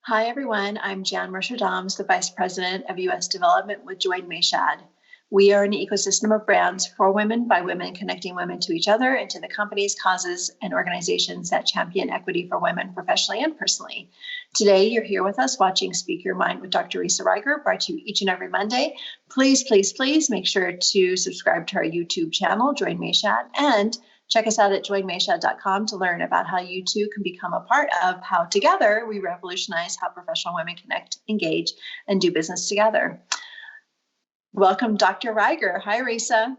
Hi, everyone. I'm Jan Mercer-Dahms, the Vice President of U.S. Development with Join Mayshad. We are an ecosystem of brands for women, by women, connecting women to each other and to the companies, causes, and organizations that champion equity for women professionally and personally. Today, you're here with us watching Speak Your Mind with Dr. Risa Ryger, brought to you each and every Monday. Please, please, please make sure to subscribe to our YouTube channel, Join Mayshad, and check us out at joinmayshad.com to learn about how you too can become a part of how together we revolutionize how professional women connect, engage, and do business together. Welcome, Dr. Ryger. Hi, Risa.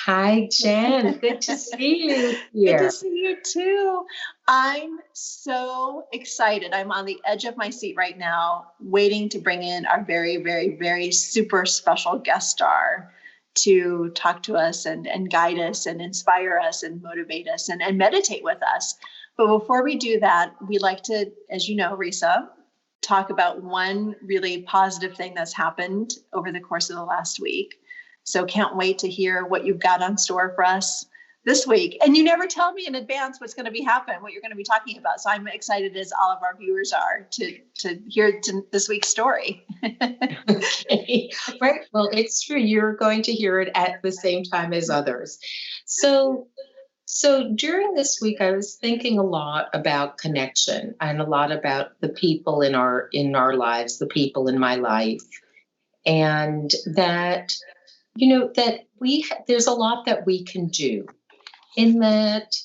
Hi, Jen. Good to see you here. Good to see you too. I'm so excited. I'm on the edge of my seat right now, waiting to bring in our very, very, very super special guest star to talk to us and guide us and inspire us and motivate us and meditate with us. But before we do that, we like to, as you know, Risa, talk about one really positive thing that's happened over the course of the last week. So can't wait to hear what you've got on store for us this week. And you never tell me in advance what's going to be happening, what you're going to be talking about. So I'm excited, as all of our viewers are, to hear this week's story. Okay. Right. Well, it's true. You're going to hear it at the same time as others. So during this week, I was thinking a lot about connection and a lot about the people in our lives, the people in my life, and that, that there's a lot that we can do. In that,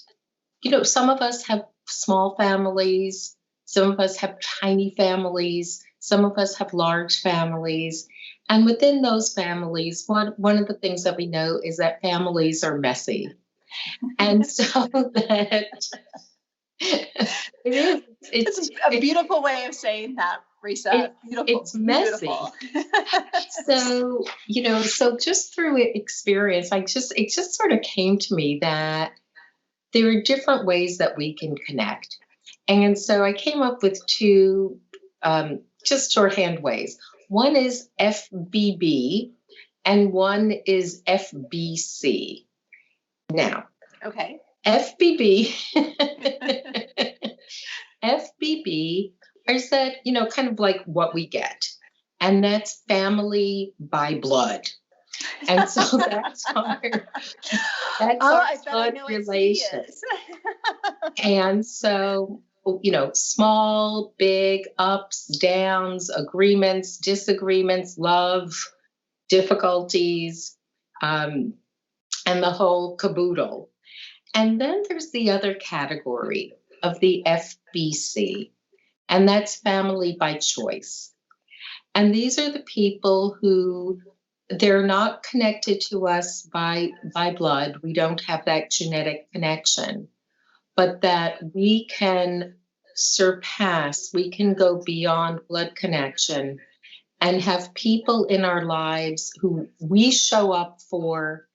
some of us have small families, some of us have tiny families, some of us have large families. And within those families, one of the things that we know is that families are messy. And so that it's a beautiful way of saying that, Risa. Beautiful. It's messy. So, so just through experience, it just sort of came to me that there are different ways that we can connect. And so I came up with two just shorthand ways. One is FBB and one is FBC. Now, okay. FBB is that, kind of like what we get. And that's family by blood. And so that's our blood relation. And so, small, big, ups, downs, agreements, disagreements, love, difficulties, and the whole caboodle. And then there's the other category of the FBC, and that's family by choice. And these are the people who they're not connected to us by blood. We don't have that genetic connection, but that we can surpass, we can go beyond blood connection and have people in our lives who we show up for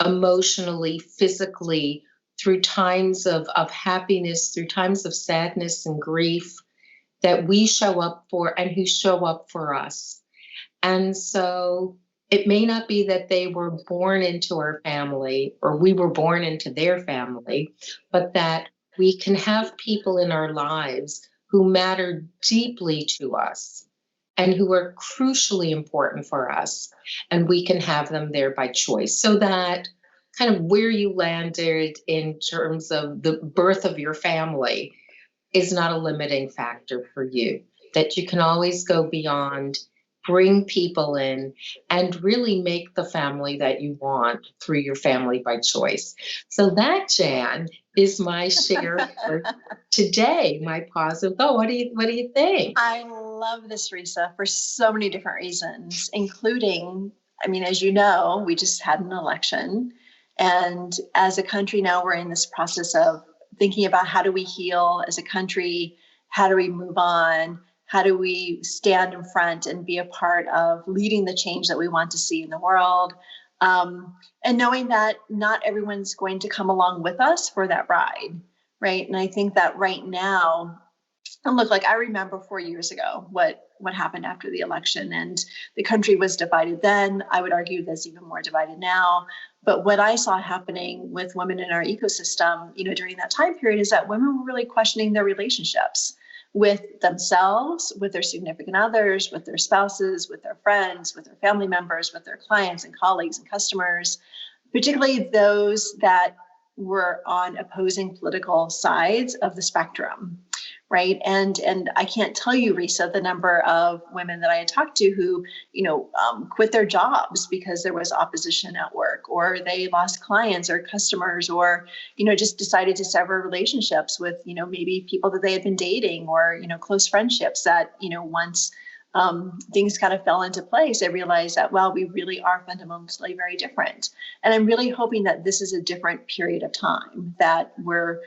emotionally, physically, through times of happiness, through times of sadness and grief, that we show up for and who show up for us. And so it may not be that they were born into our family or we were born into their family, but that we can have people in our lives who matter deeply to us and who are crucially important for us. And we can have them there by choice. So that kind of where you landed in terms of the birth of your family is not a limiting factor for you, that you can always go beyond, bring people in, and really make the family that you want through your family by choice. So that, Jan, is my share for today, my positive. Oh, what do you think? I love this, Risa, for so many different reasons, including, as you know, we just had an election. And as a country now, we're in this process of thinking about how do we heal as a country? How do we move on? How do we stand in front and be a part of leading the change that we want to see in the world? And knowing that not everyone's going to come along with us for that ride, right? And I think that right now, and look, like I remember 4 years ago what happened after the election, and the country was divided then. I would argue that's even more divided now. But what I saw happening with women in our ecosystem, during that time period is that women were really questioning their relationships. with themselves, with their significant others, with their spouses, with their friends, with their family members, with their clients and colleagues and customers, particularly those that were on opposing political sides of the spectrum, right? And I can't tell you, Risa, the number of women that I had talked to who, quit their jobs because there was opposition at work, or they lost clients or customers, or, just decided to sever relationships with, maybe people that they had been dating, or, close friendships that, once things kind of fell into place, I realized that, well, we really are fundamentally very different. And I'm really hoping that this is a different period of time, that we're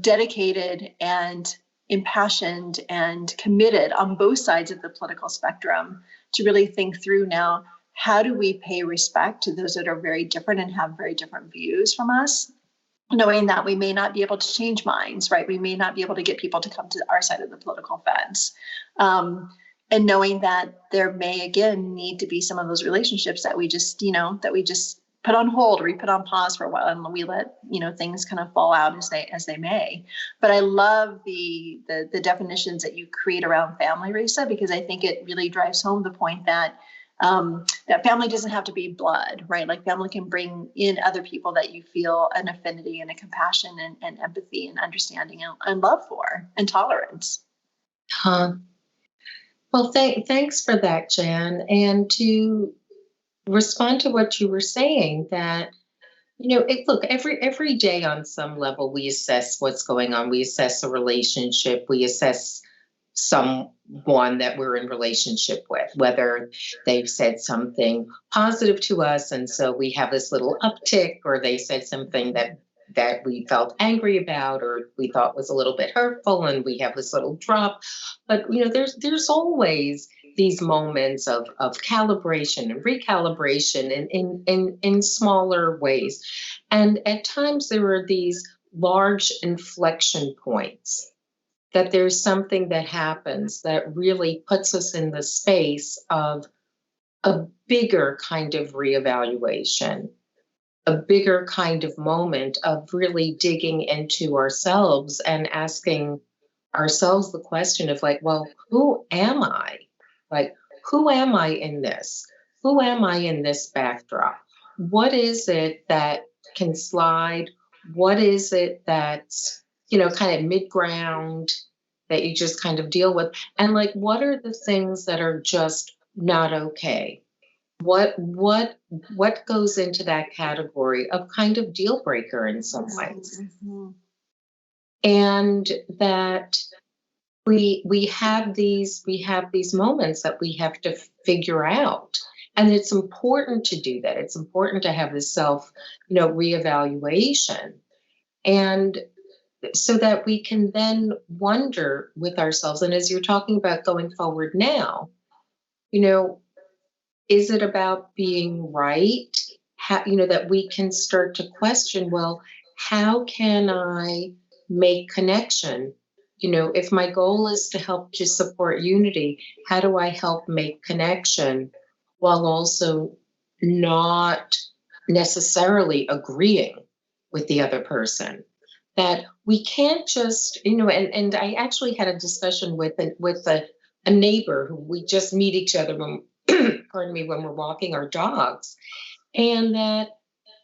dedicated and impassioned and committed on both sides of the political spectrum to really think through now, how do we pay respect to those that are very different and have very different views from us, knowing that we may not be able to change minds, right? We may not be able to get people to come to our side of the political fence. And knowing that there may, again, need to be some of those relationships that we just put on hold, or we put on pause for a while, and we let, things kind of fall out as they may. But I love the definitions that you create around family, Risa, because I think it really drives home the point that that family doesn't have to be blood, right? Like, family can bring in other people that you feel an affinity and a compassion and empathy and understanding and love for, and tolerance. Well, thanks for that, Jan. And to respond to what you were saying, that, look, every day on some level, we assess what's going on. We assess a relationship. We assess someone that we're in relationship with, whether they've said something positive to us, and so we have this little uptick, or they said something that we felt angry about, or we thought was a little bit hurtful, and we have this little drop. But there's always these moments of calibration and recalibration in smaller ways, and at times there are these large inflection points, that there's something that happens that really puts us in the space of a bigger kind of reevaluation, a bigger kind of moment of really digging into ourselves and asking ourselves the question of, like, well, who am I? Like, who am I in this? Who am I in this backdrop? What is it that can slide? What is it that's, kind of mid-ground that you just kind of deal with? And, like, what are the things that are just not okay? What goes into that category of kind of deal breaker in some ways? Mm-hmm. And that we have these moments that we have to figure out. And it's important to do that. It's important to have this self, reevaluation. And so that we can then wonder with ourselves. And as you're talking about going forward now, is it about being right? That we can start to question, well, how can I make connection? If my goal is to help to support unity, how do I help make connection while also not necessarily agreeing with the other person? That we can't just, and I actually had a discussion with a neighbor who we just meet each other when, pardon me, when we're walking our dogs, and that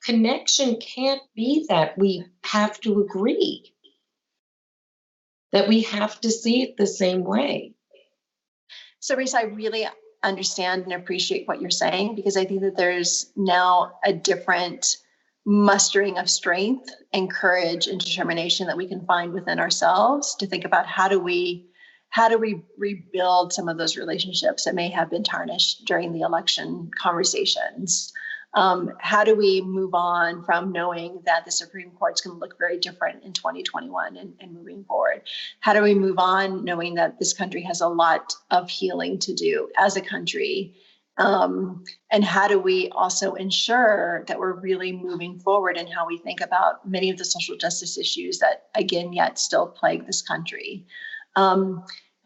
connection can't be that we have to agree, that we have to see it the same way. So, Risa, I really understand and appreciate what you're saying, because I think that there's now a different mustering of strength and courage and determination that we can find within ourselves to think about how do we rebuild some of those relationships that may have been tarnished during the election conversations. How do we move on from knowing that the Supreme Court's going to look very different in 2021 and moving forward? How do we move on knowing that this country has a lot of healing to do as a country? And how do we also ensure that we're really moving forward in how we think about many of the social justice issues that, again, yet still plague this country?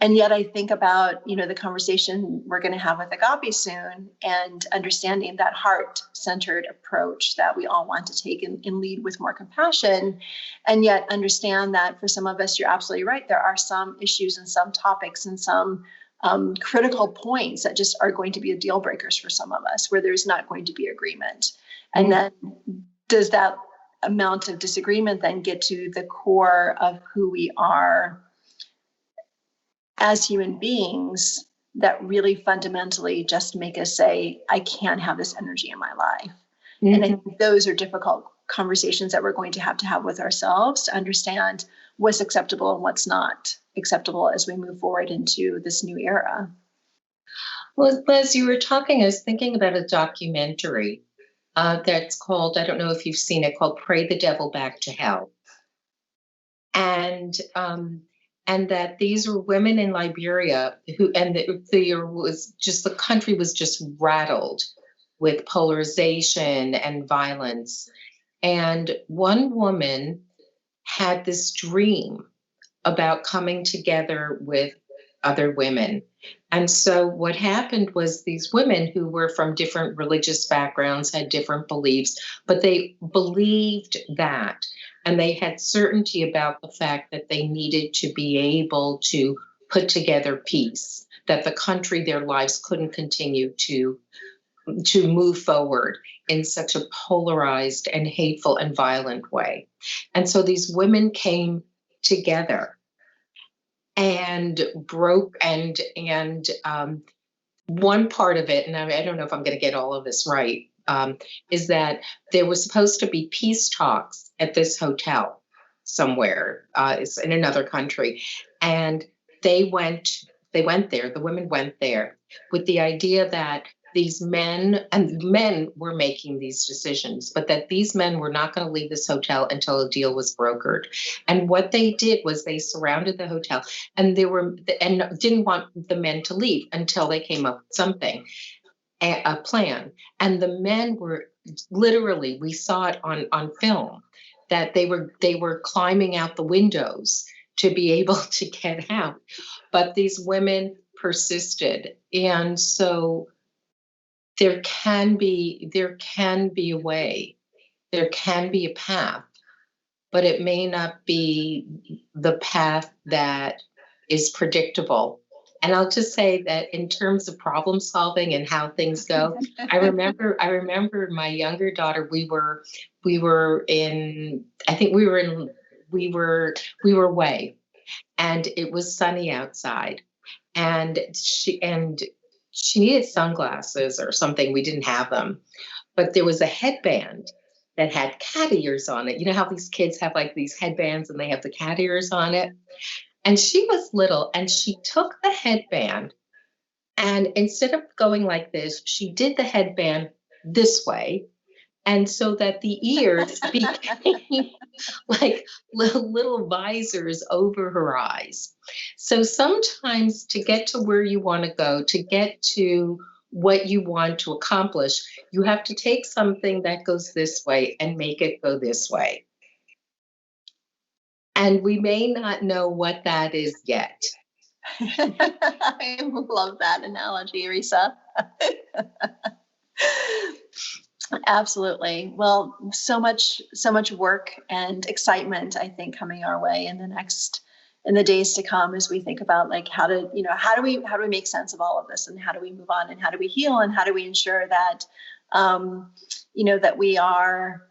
And yet I think about, the conversation we're going to have with Agapi soon, and understanding that heart-centered approach that we all want to take and lead with more compassion. And yet understand that for some of us, you're absolutely right. There are some issues and some topics and some critical points that just are going to be deal breakers for some of us, where there's not going to be agreement. And then does that amount of disagreement then get to the core of who we are as human beings, that really fundamentally just make us say, I can't have this energy in my life? And I think those are difficult conversations that we're going to have with ourselves to understand what's acceptable and what's not acceptable as we move forward into this new era. Well, as you were talking, I was thinking about a documentary that's called, I don't know if you've seen it, called Pray the Devil Back to Hell. And that these were women in Liberia who, and the country was just rattled with polarization and violence. And one woman had this dream about coming together with other women. And so what happened was, these women who were from different religious backgrounds had different beliefs, but they believed that. And they had certainty about the fact that they needed to be able to put together peace, that the country, their lives couldn't continue to move forward in such a polarized and hateful and violent way. And so these women came together and broke, and one part of it, and I don't know if I'm going to get all of this right, is that there was supposed to be peace talks at this hotel somewhere, it's in another country, and they went there. The women went there with the idea that these men were making these decisions, but that these men were not going to leave this hotel until a deal was brokered. And what they did was they surrounded the hotel, and didn't want the men to leave until they came up with something, a plan. And the men were literally, we saw it on film, that they were climbing out the windows to be able to get out. But these women persisted. And so there can be a way, there can be a path, but it may not be the path that is predictable. And I'll just say that in terms of problem solving and how things go, I remember my younger daughter, we were away, and it was sunny outside, and she needed sunglasses or something. We didn't have them, but there was a headband that had cat ears on it. You know how these kids have like these headbands and they have the cat ears on it? And she was little, and she took the headband, and instead of going like this, she did the headband this way. And so that the ears became like little visors over her eyes. So sometimes, to get to where you want to go, to get to what you want to accomplish, you have to take something that goes this way and make it go this way. And we may not know what that is yet. I love that analogy, Risa. Absolutely. Well, so much work and excitement, I think, coming our way in the days to come, as we think about like how do we make sense of all of this, and how do we move on, and how do we heal, and how do we ensure that that we are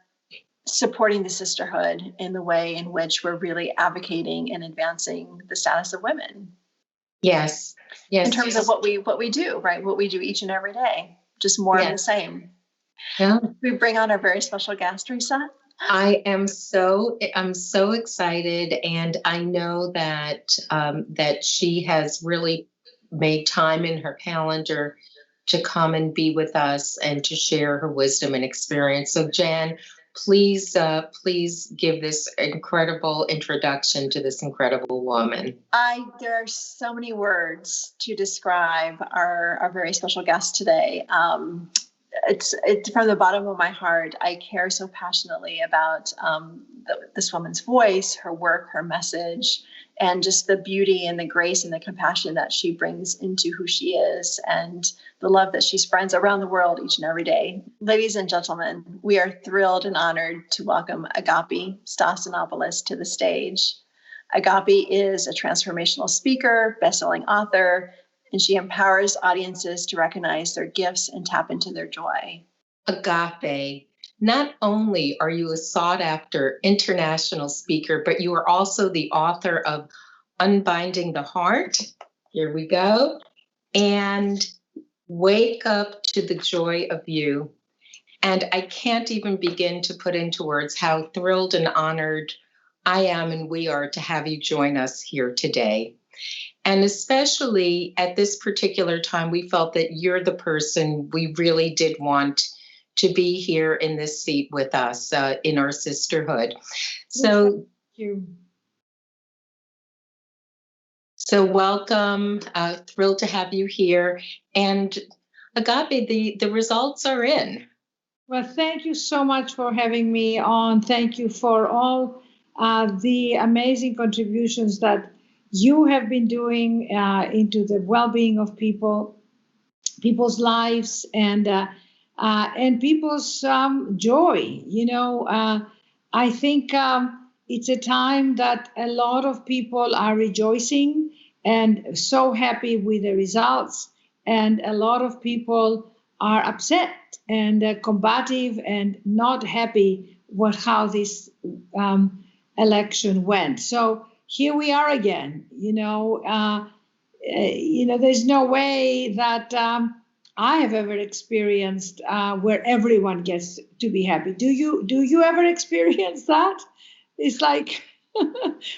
supporting the sisterhood in the way in which we're really advocating and advancing the status of women. Yes. In terms of what we do, right? What we do each and every day, just more of the same. Yeah. We bring on our very special guest, Risa. I'm so excited, and I know that that she has really made time in her calendar to come and be with us and to share her wisdom and experience. So, Jan, please give this incredible introduction to this incredible woman. There are so many words to describe our very special guest today. It's from the bottom of my heart. I care so passionately about this woman's voice, her work, her message, and just the beauty and the grace and the compassion that she brings into who she is, and the love that she spreads around the world each and every day. Ladies and gentlemen, we are thrilled and honored to welcome Agapi Stassinopoulos to the stage. Agapi is a transformational speaker, best-selling author, and she empowers audiences to recognize their gifts and tap into their joy. Agape, not only are you a sought-after international speaker, but you are also the author of Unbinding the Heart. Here we go. And Wake Up to the Joy of You. And I can't even begin to put into words how thrilled and honored I am and we are to have you join us here today. And especially at this particular time, we felt that you're the person we really did want to be here in this seat with us in our sisterhood. So, thank you. So welcome, thrilled to have you here. And Agape, the results are in. Well, thank you so much for having me on. Thank you for all the amazing contributions that you have been doing into the well-being of people's lives, and people's joy. I think it's a time that a lot of people are rejoicing and so happy with the results, and a lot of people are upset and combative and not happy with how this election went. So here we are again. There's no way that I have ever experienced where everyone gets to be happy. Do you ever experience that? It's like,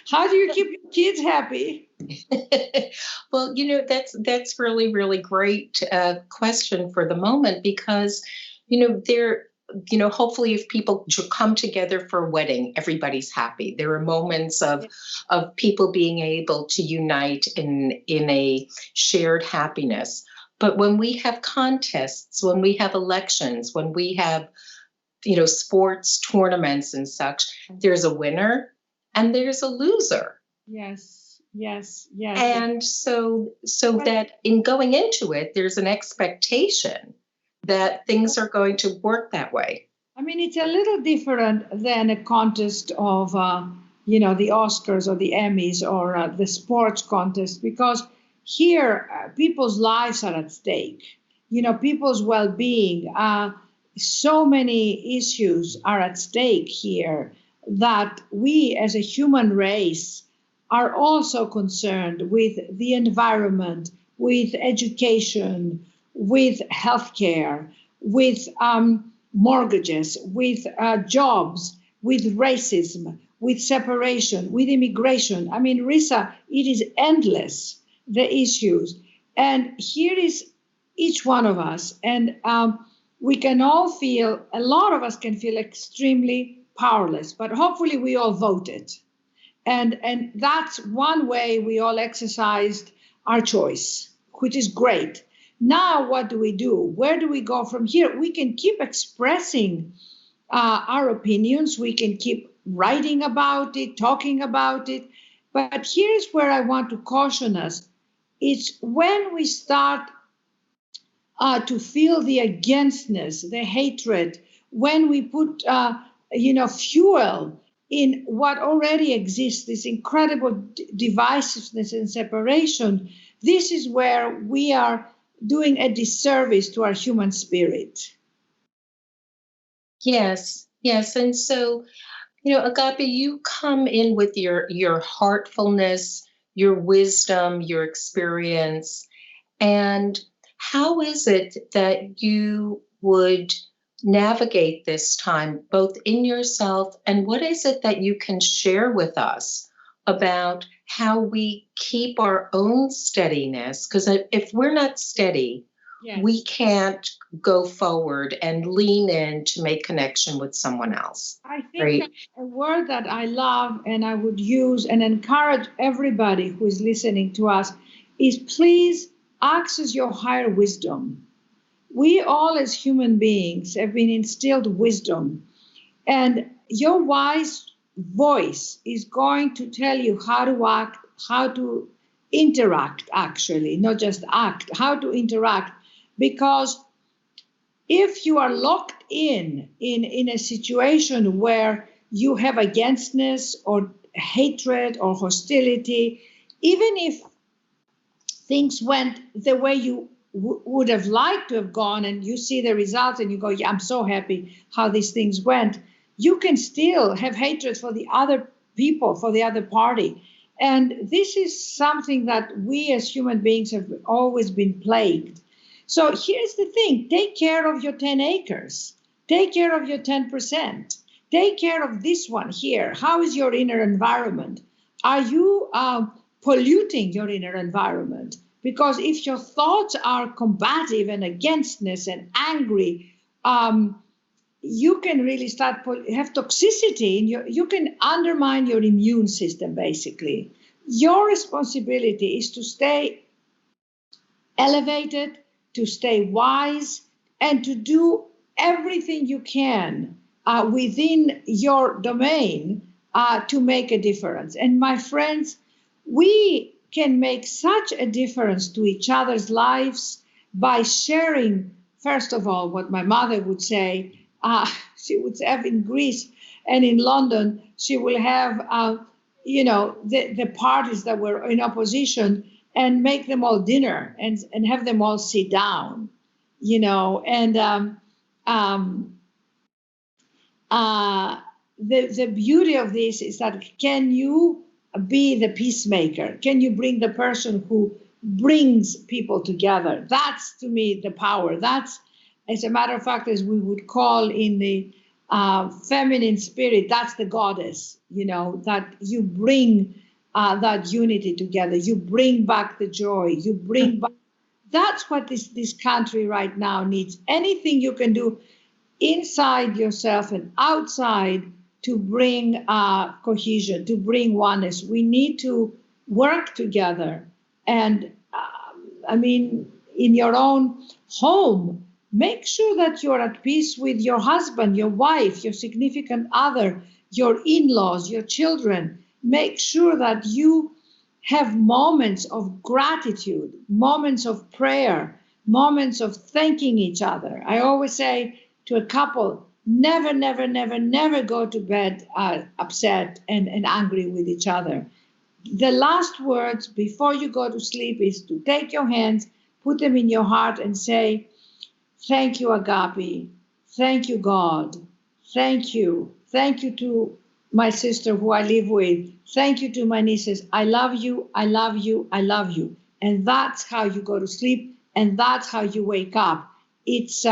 how do you keep your kids happy? Well, that's really, really great question for the moment, because, hopefully if people come together for a wedding, everybody's happy. There are moments of people being able to unite in a shared happiness. But when we have contests, when we have elections, when we have, sports tournaments and such, there's a winner and there's a loser. Yes. And so that in going into it, there's an expectation that things are going to work that way. I mean, it's a little different than a contest of, the Oscars or the Emmys or the sports contest, because here people's lives are at stake. People's well-being. So many issues are at stake here that we as a human race are also concerned with the environment, with education, with healthcare, with mortgages, with jobs, with racism, with separation, with immigration. I mean, Risa, it is endless, the issues. And here is each one of us. And we can all feel, a lot of us can feel extremely powerless, but hopefully we all voted. And that's one way we all exercised our choice, which is great. Now, what do we do? Where do we go from here? We can keep expressing our opinions. We can keep writing about it, talking about it. But here's where I want to caution us. It's when we start to feel the againstness, the hatred, when we put, fuel in what already exists, this incredible divisiveness and separation. This is where we are doing a disservice to our human spirit. Yes. And so, Agapi, you come in with your heartfulness, your wisdom, your experience. And how is it that you would navigate this time, both in yourself, and what is it that you can share with us about how we keep our own steadiness? Because if we're not steady, yes, we can't go forward and lean in to make connection with someone else. I think a word that I love and I would use and encourage everybody who is listening to us is please access your higher wisdom. We all as human beings have been instilled wisdom, and your wise voice is going to tell you how to act to interact, actually, not just act, how to interact. Because if you are locked in a situation where you have againstness or hatred or hostility, even if things went the way you would have liked to have gone, and you see the results and you go, yeah, I'm so happy how these things went, you can still have hatred for the other people, for the other party. And this is something that we as human beings have always been plagued. So here's the thing: take care of your 10 acres, take care of your 10%, take care of this one here. How is your inner environment? Are you polluting your inner environment? Because if your thoughts are combative and againstness and angry, you can really start have toxicity in you can undermine your immune system. Basically, your responsibility is to stay elevated, to stay wise, and to do everything you can within your domain to make a difference. And my friends, we can make such a difference to each other's lives by sharing, first of all, what my mother would say. She would have in Greece and in London, she will have, the parties that were in opposition and make them all dinner and have them all sit down, and the beauty of this is that can you be the peacemaker? Can you bring the person who brings people together? That's, to me, the power. That's, as a matter of fact, as we would call in the feminine spirit, that's the goddess, that you bring that unity together. You bring back the joy. You bring back. That's what this country right now needs. Anything you can do inside yourself and outside to bring cohesion, to bring oneness. We need to work together. And in your own home, make sure that you're at peace with your husband, your wife, your significant other, your in-laws, your children. Make sure that you have moments of gratitude, moments of prayer, moments of thanking each other. I always say to a couple, never, never, never, never go to bed upset and angry with each other. The last words before you go to sleep is to take your hands, put them in your heart and say, thank you, Agapi. Thank you, God. Thank you. Thank you to my sister who I live with. Thank you to my nieces. I love you. I love you. I love you. And that's how you go to sleep. And that's how you wake up. It's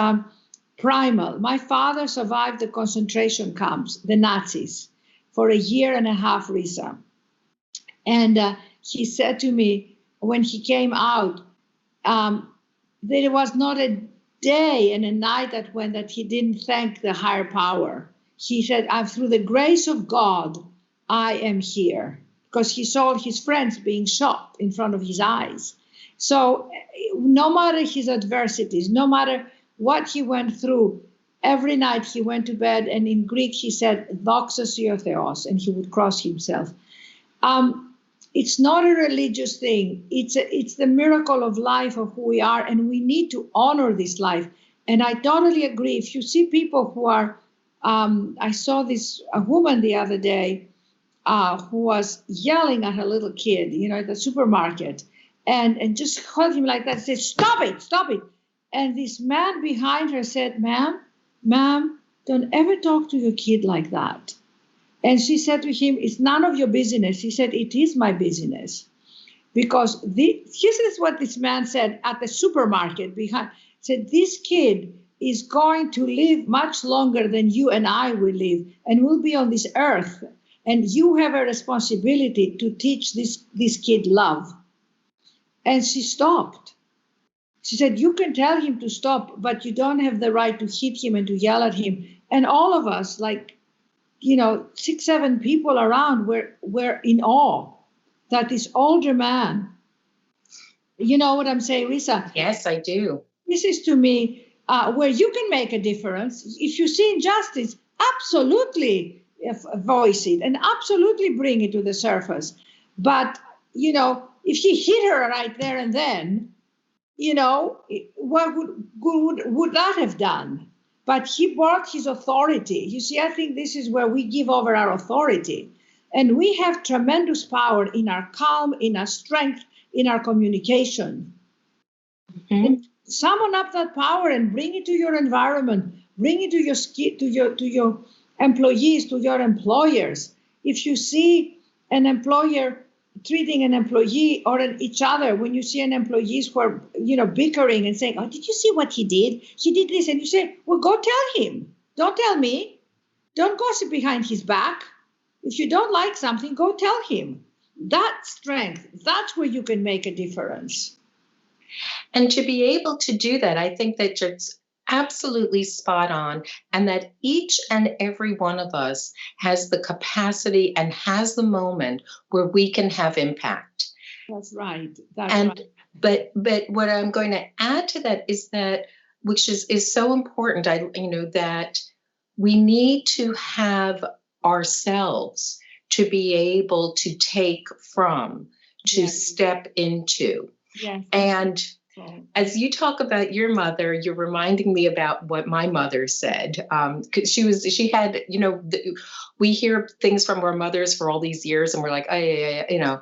primal. My father survived the concentration camps, the Nazis, for 1.5 years, Risa. And he said to me when he came out, there was not a day and a night that went that he didn't thank the higher power. He said, through the grace of God, I am here. Because he saw his friends being shot in front of his eyes. So no matter his adversities, no matter what he went through, every night he went to bed, and in Greek he said, doxa sio Theos, and he would cross himself. It's not a religious thing. It's the miracle of life of who we are, and we need to honor this life. And I totally agree. If you see people who are, I saw a woman the other day who was yelling at her little kid, at the supermarket, and just called him like that, said, stop it, stop it. And this man behind her said, ma'am, don't ever talk to your kid like that. And she said to him, it's none of your business. He said, it is my business. Because this is what this man said at the supermarket behind. Said, this kid is going to live much longer than you and I will live, and will be on this earth. And you have a responsibility to teach this kid love. And she stopped. She said, you can tell him to stop, but you don't have the right to hit him and to yell at him. And all of us, 6, 7 people around were in awe that this older man, you know what I'm saying, Risa? Yes, I do. This is, to me, where you can make a difference. If you see injustice, absolutely voice it and absolutely bring it to the surface. But, if he hit her right there and then, what would that have done? But he brought his authority. You see, I think this is where we give over our authority. And we have tremendous power in our calm, in our strength, in our communication. Mm-hmm. And summon up that power and bring it to your environment, bring it to your employees, to your employers. If you see an employer treating an employee or each other, when you see an employees who are, bickering and saying, "Oh, did you see what he did? He did this," and you say, "Well, go tell him. Don't tell me. Don't gossip behind his back. If you don't like something, go tell him." That strength, that's where you can make a difference. And to be able to do that, I think that it's absolutely spot on, and that each and every one of us has the capacity and has the moment where we can have impact. That's right. But what I'm going to add to that is that, which is so important, that we need to have ourselves to be able to take from, to step into. Yes. And as you talk about your mother, you're reminding me about what my mother said. Because she had, we hear things from our mothers for all these years, and we're like, oh, yeah,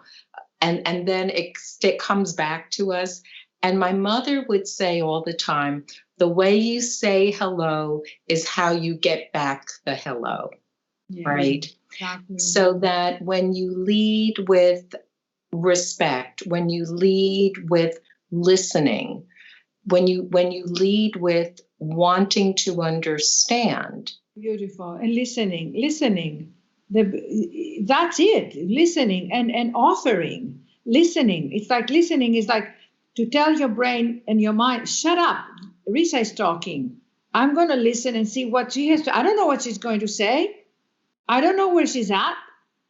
and then it comes back to us. And my mother would say all the time, the way you say hello is how you get back the hello, right? Exactly. So that when you lead with respect, when you lead with listening, when you lead with wanting to understand. Beautiful. And listening. That's it. Listening and offering. Listening. It's like listening is like to tell your brain and your mind, shut up. Risa is talking. I'm going to listen and see what she has to. I don't know what she's going to say. I don't know where she's at.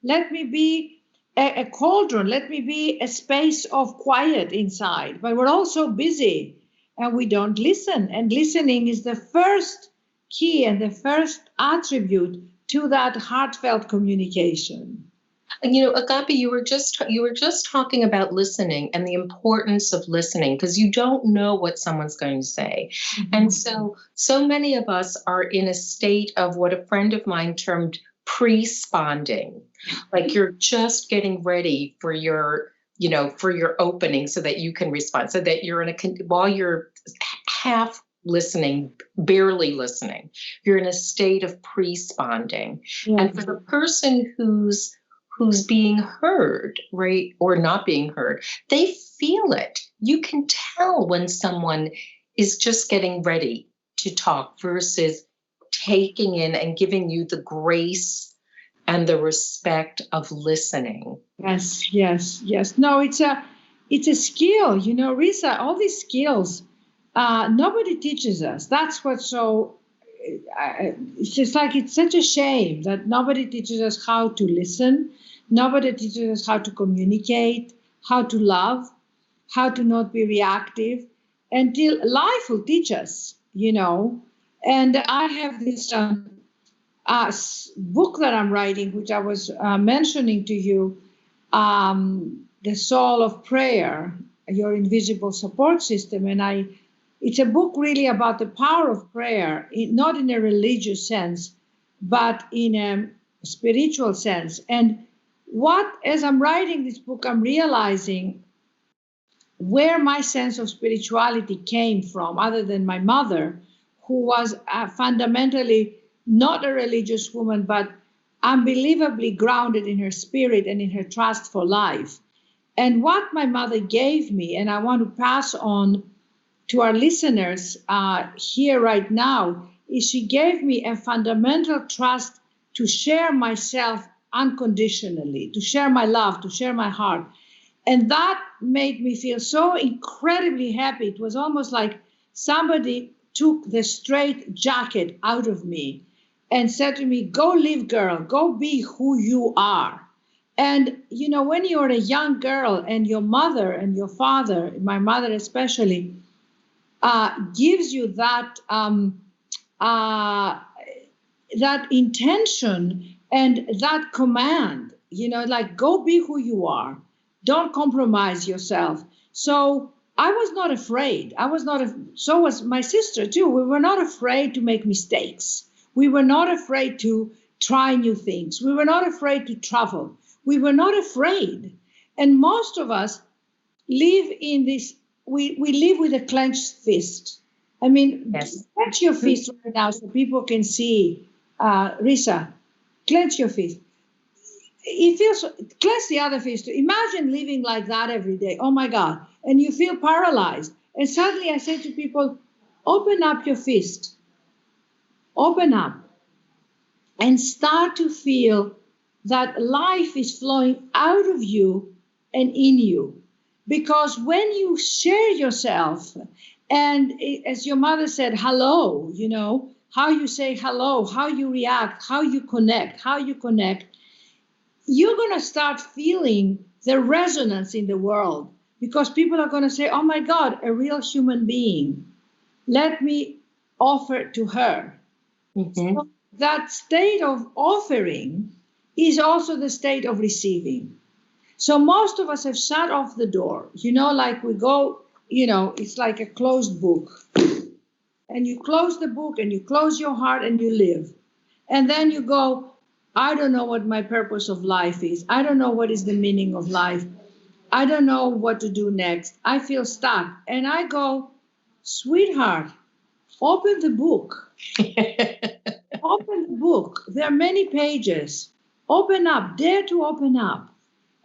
Let me be a cauldron. Let me be a space of quiet inside. But we're all so busy and we don't listen. And listening is the first key and the first attribute to that heartfelt communication. And Agapi, you were just talking about listening and the importance of listening, because you don't know what someone's going to say. Mm-hmm. And so many of us are in a state of what a friend of mine termed pre-sponding, like you're just getting ready for your opening so that you can respond, so that you're while you're half listening, barely listening, you're in a state of pre-sponding. Yeah. And for the person who's being heard, right, or not being heard, they feel it. You can tell when someone is just getting ready to talk versus taking in and giving you the grace and the respect of listening. Yes. No, it's a skill, Risa, all these skills, nobody teaches us. That's what's so, it's just like, it's such a shame that nobody teaches us how to listen. Nobody teaches us how to communicate, how to love, how to not be reactive, until life will teach us, And I have this book that I'm writing, which I was mentioning to you, The Soul of Prayer, Your Invisible Support System. And it's a book really about the power of prayer, not in a religious sense, but in a spiritual sense. And as I'm writing this book, I'm realizing where my sense of spirituality came from, other than my mother, who was fundamentally not a religious woman, but unbelievably grounded in her spirit and in her trust for life. And what my mother gave me, and I want to pass on to our listeners here right now, is she gave me a fundamental trust to share myself unconditionally, to share my love, to share my heart. And that made me feel so incredibly happy. It was almost like somebody took the straight jacket out of me and said to me, go live, girl, go be who you are. And, when you're a young girl and your mother and your father, my mother especially, gives you that intention and that command, like, go be who you are. Don't compromise yourself. So I was not afraid. So was my sister too. We were not afraid to make mistakes. We were not afraid to try new things. We were not afraid to travel. We were not afraid. And most of us live in this, we live with a clenched fist. I mean, Yes. clench your fist right now so people can see. Risa, clench your fist. It feels, clench the other fist. Imagine living like that every day. Oh my God. And you feel paralyzed. And suddenly I say to people, open up your fist. Open up. And start to feel that life is flowing out of you and in you. Because when you share yourself, and as your mother said, hello, how you say hello, how you react, how you connect, you're going to start feeling the resonance in the world, because people are going to say, oh my God, a real human being. Let me offer to her. Mm-hmm. So that state of offering is also the state of receiving. So most of us have shut off the door, like we go, it's like a closed book. And you close the book and you close your heart and you live. And then you go, I don't know what my purpose of life is. I don't know what is the meaning of life. I don't know what to do next. I feel stuck. And I go, sweetheart, open the book. Open the book. There are many pages. Open up. Dare to open up.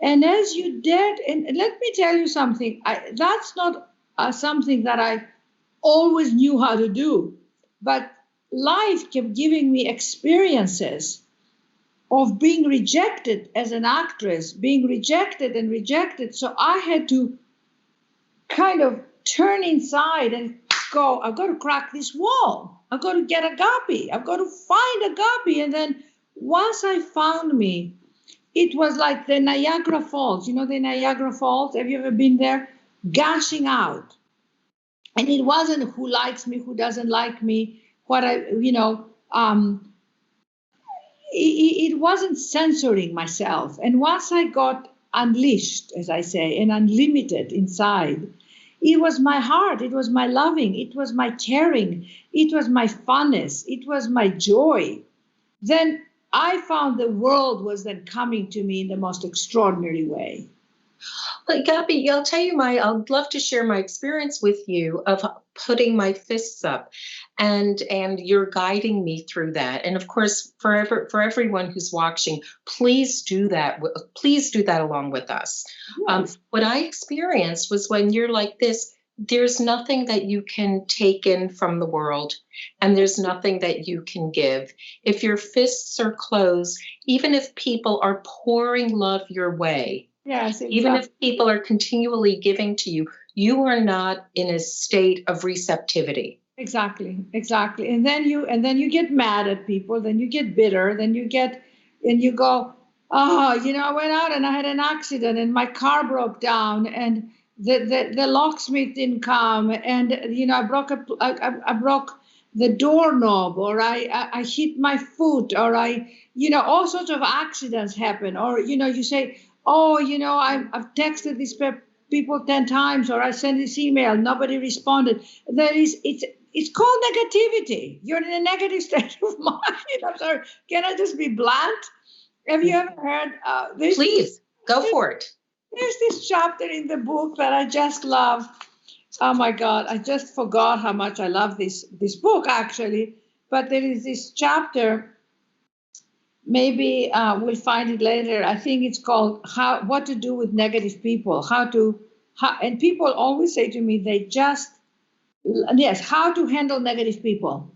And as you dare, and let me tell you something. That's not something that I always knew how to do. But life kept giving me experiences of being rejected as an actress, being rejected and rejected. So I had to kind of turn inside and go, I've got to crack this wall. I've got to get Agapi. I've got to find Agapi. And then once I found me, it was like the Niagara Falls. You know the Niagara Falls? Have you ever been there? Gushing out. And it wasn't who likes me, who doesn't like me, it wasn't censoring myself. And once I got unleashed, as I say, and unlimited inside, it was my heart, it was my loving, it was my caring, it was my funness, it was my joy. Then I found the world was then coming to me in the most extraordinary way. Well, Agapi, I'll tell you I'd love to share my experience with you of putting my fists up, and you're guiding me through that. And of course, for everyone who's watching, please do that. Please do that along with us. Yes. What I experienced was when you're like this, there's nothing that you can take in from the world, and there's nothing that you can give. If your fists are closed, even if people are pouring love your way, Yes, exactly. even if people are continually giving to you, you are not in a state of receptivity. Exactly. And then you get mad at people, then you get bitter, then you go, I went out and I had an accident and my car broke down and the locksmith didn't come, and I broke the doorknob, or I hit my foot, or all sorts of accidents happen, or you say, I've texted these people 10 times, or I sent this email, nobody responded. It's called negativity. You're in a negative state of mind. I'm sorry. Can I just be blunt? Have you ever heard this? Please, go for it. There's this chapter in the book that I just love. Oh my God, I just forgot how much I love this book, actually. But there is this chapter, maybe we'll find it later. I think it's called What to Do with Negative People. And people always say to me, how to handle negative people.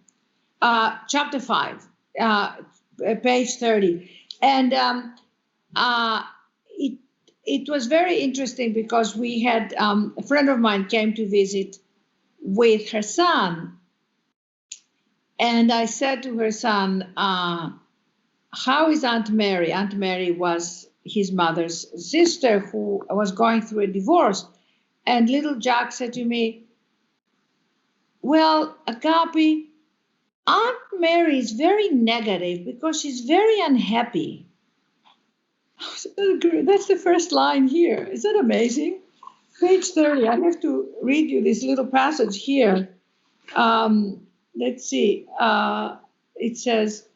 Chapter 5, page 30. And it was very interesting because we had a friend of mine came to visit with her son. And I said to her son, how is Aunt Mary? Aunt Mary was his mother's sister who was going through a divorce. And little Jack said to me, well, Agapi, Aunt Mary is very negative because she's very unhappy. That's the first line here. Is that amazing? Page 30. I have to read you this little passage here. Let's see. It says,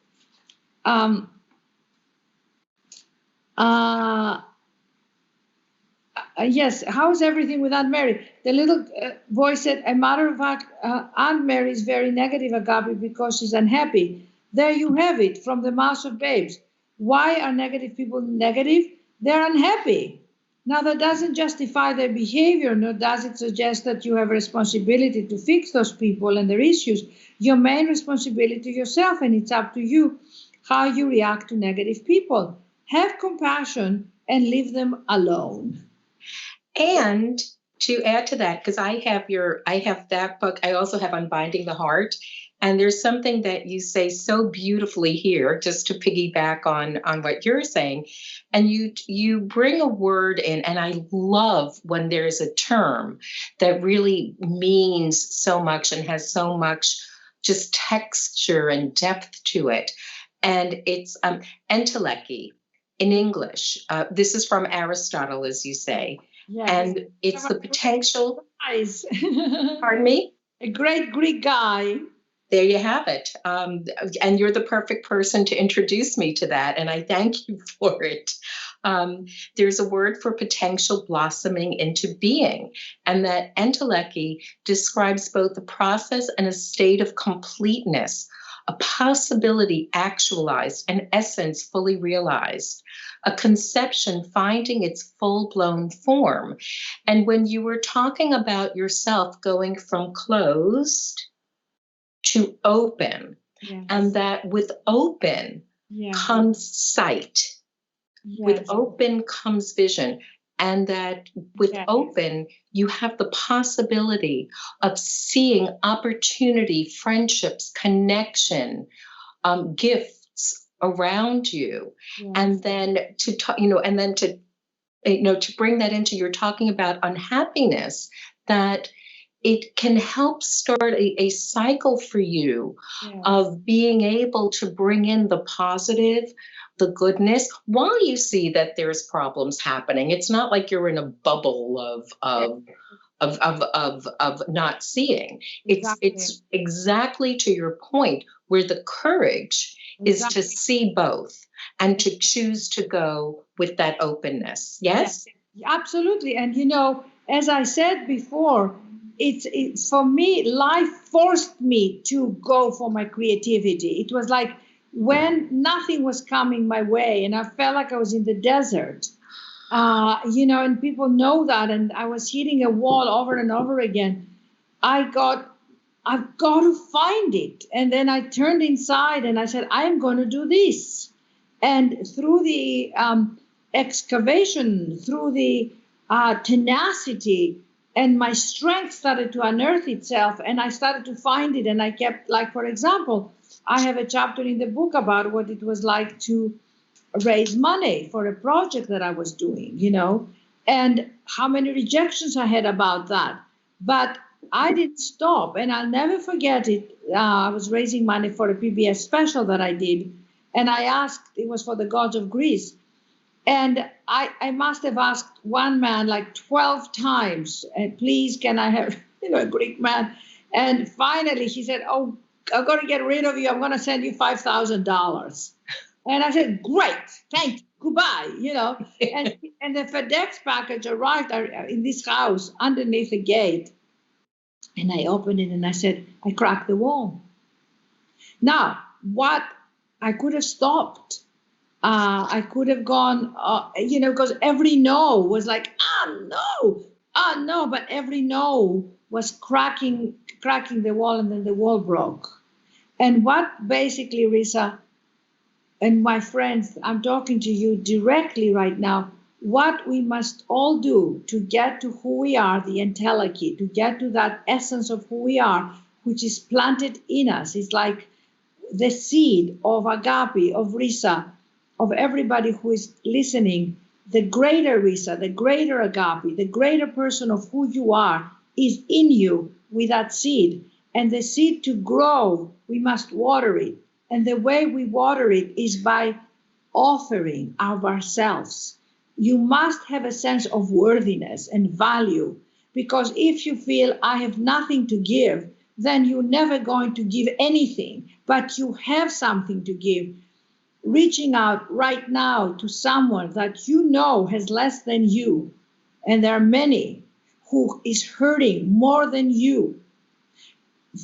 yes, how's everything with Aunt Mary? The little boy said, a matter of fact, Aunt Mary is very negative, Agapi, because she's unhappy. There you have it from the mouth of babes. Why are negative people negative? They're unhappy. Now, that doesn't justify their behavior, nor does it suggest that you have a responsibility to fix those people and their issues. Your main responsibility yourself, and it's up to you how you react to negative people. Have compassion and leave them alone. And to add to that, because I have that book, I also have Unbinding the Heart. And there's something that you say so beautifully here, just to piggyback on what you're saying. And you bring a word in, and I love when there's a term that really means so much and has so much just texture and depth to it. And it's entelechy in English. This is from Aristotle, as you say. Yes. And it's the potential. Pardon me? A great Greek guy. There you have it. And you're the perfect person to introduce me to that. And I thank you for it. There's a word for potential blossoming into being. And that entelechy describes both the process and a state of completeness, a possibility actualized, an essence fully realized, a conception finding its full-blown form. And when you were talking about yourself going from closed to open, yes. And that with open comes sight, with open comes vision, and that with open, you have the possibility of seeing opportunity, friendships, connection, gifts around you. And then to bring that into, you're talking about unhappiness, that it can help start a cycle for you of being able to bring in the positive, the goodness, while you see that there's problems happening. It's not like you're in a bubble of not seeing. It's exactly to your point, where the courage is to see both and to choose to go with that openness. Yes? Absolutely. And as I said before, it's for me, life forced me to go for my creativity. It was like when nothing was coming my way and I felt like I was in the desert, and people know that, and I was hitting a wall over and over again. I've got to find it. And then I turned inside and I said, I am going to do this. And through the excavation, through the tenacity, and my strength started to unearth itself, and I started to find it. And I kept, like, for example, I have a chapter in the book about what it was like to raise money for a project that I was doing, and how many rejections I had about that. But I didn't stop, and I'll never forget it. I was raising money for a PBS special that I did, and I asked, it was for the gods of Greece. And I must have asked one man like 12 times, please, can I have, a Greek man? And finally he said, oh, I'm going to get rid of you. I'm going to send you $5,000. And I said, great, thank you, goodbye, and the FedEx package arrived in this house underneath the gate. And I opened it and I said, I cracked the wall. Now, what I could have stopped. I could have gone, because every no was like, no, but every no was cracking the wall, and then the wall broke. And what basically, Risa, and my friends, I'm talking to you directly right now, what we must all do to get to who we are, the entelechy, to get to that essence of who we are, which is planted in us. It's like the seed of Agapi, of Risa, of everybody who is listening. The greater Risa, the greater Agapi, the greater person of who you are is in you with that seed. And the seed to grow, we must water it. And the way we water it is by offering of ourselves. You must have a sense of worthiness and value, because if you feel I have nothing to give, then you're never going to give anything, but you have something to give. Reaching out right now to someone that you know has less than you, and there are many who is hurting more than you,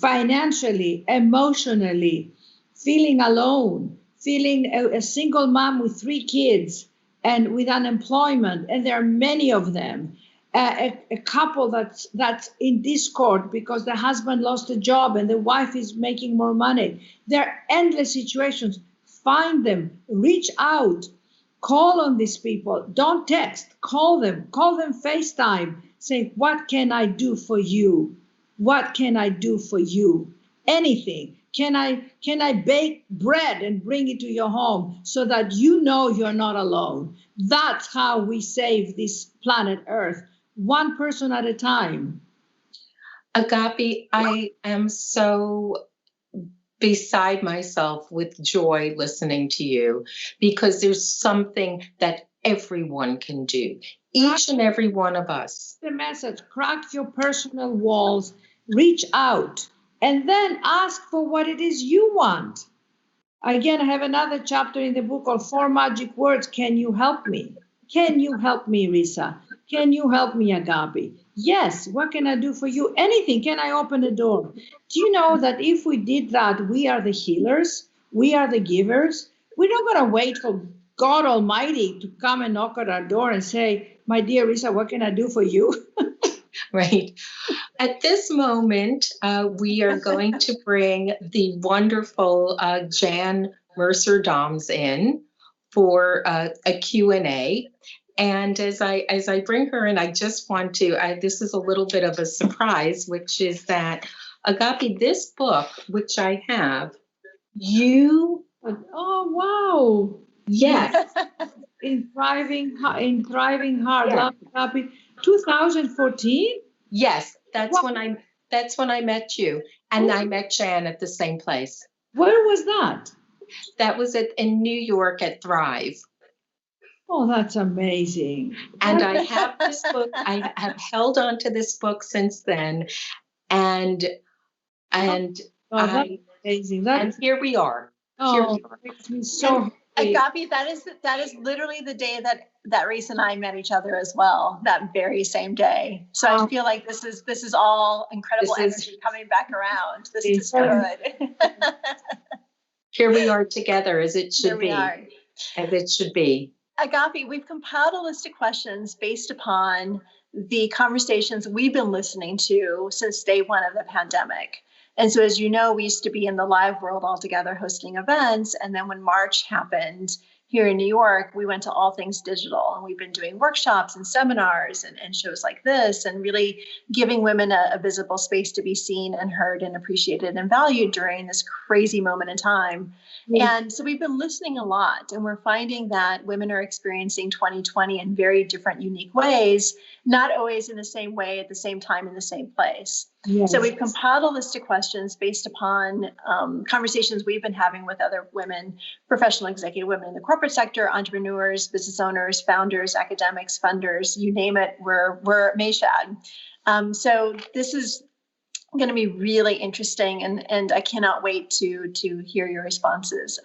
financially, emotionally, feeling alone, feeling a single mom with 3 kids and with unemployment, and there are many of them. A couple that's in discord because the husband lost a job and the wife is making more money. There are endless situations. Find them, reach out, call on these people. Don't text, call them FaceTime. Say, what can I do for you? What can I do for you? Anything. Can I bake bread and bring it to your home so that you know you're not alone? That's how we save this planet Earth, one person at a time. Agapi, I am so beside myself with joy listening to you, because there's something that everyone can do, each and every one of us. The message: crack your personal walls, reach out, and then ask for what it is you want. Again, I have another chapter in the book called 4 Magic Words. Can you help me? Can you help me, Risa? Can you help me, Agapi? Yes. What can I do for you? Anything. Can I open the door? Do you know that if we did that, we are the healers? We are the givers. We're not going to wait for God Almighty to come and knock at our door and say, my dear Risa, what can I do for you? Right. At this moment, we are going to bring the wonderful Jan Mercer-Doms in for a Q&A. And as I bring her in, I just want to, this is a little bit of a surprise, which is that, Agapi, this book, which I have, you... Oh, wow. Yes. In Thriving Hard, yeah. Agapi, 2014? Yes, that's when I met you, and I met Jan at the same place. Where was that? That was in New York at Thrive. Oh, that's amazing. And I have this book. I have held on to this book since then, and that's amazing. And here we are. Oh, makes me so happy. Agapi, that is literally the day that Risa and I met each other as well, that very same day. So I feel like this is all incredible energy coming back around. This is good. Here we are together, as it should be. As it should be. Agapi, we've compiled a list of questions based upon the conversations we've been listening to since day one of the pandemic. And so, as you know, we used to be in the live world all together hosting events. And then when March happened here in New York, we went to all things digital. And we've been doing workshops and seminars and shows like this, and really giving women a visible space to be seen and heard and appreciated and valued during this crazy moment in time. And so we've been listening a lot, and we're finding that women are experiencing 2020 in very different, unique ways, not always in the same way, at the same time, in the same place. Yes. So we've compiled a list of questions based upon conversations we've been having with other women, professional executive women in the corporate sector, entrepreneurs, business owners, founders, academics, funders, you name it, we're Mayshad. So this is going to be really interesting, and I cannot wait to hear your responses.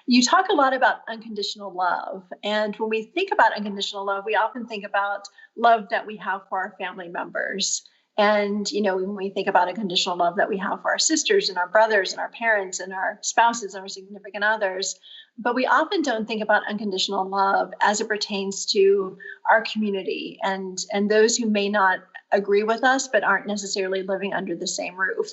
You talk a lot about unconditional love, and when we think about unconditional love, we often think about love that we have for our family members. And, you know, when we think about unconditional love that we have for our sisters and our brothers and our parents and our spouses and our significant others, but we often don't think about unconditional love as it pertains to our community and those who may not agree with us, but aren't necessarily living under the same roof.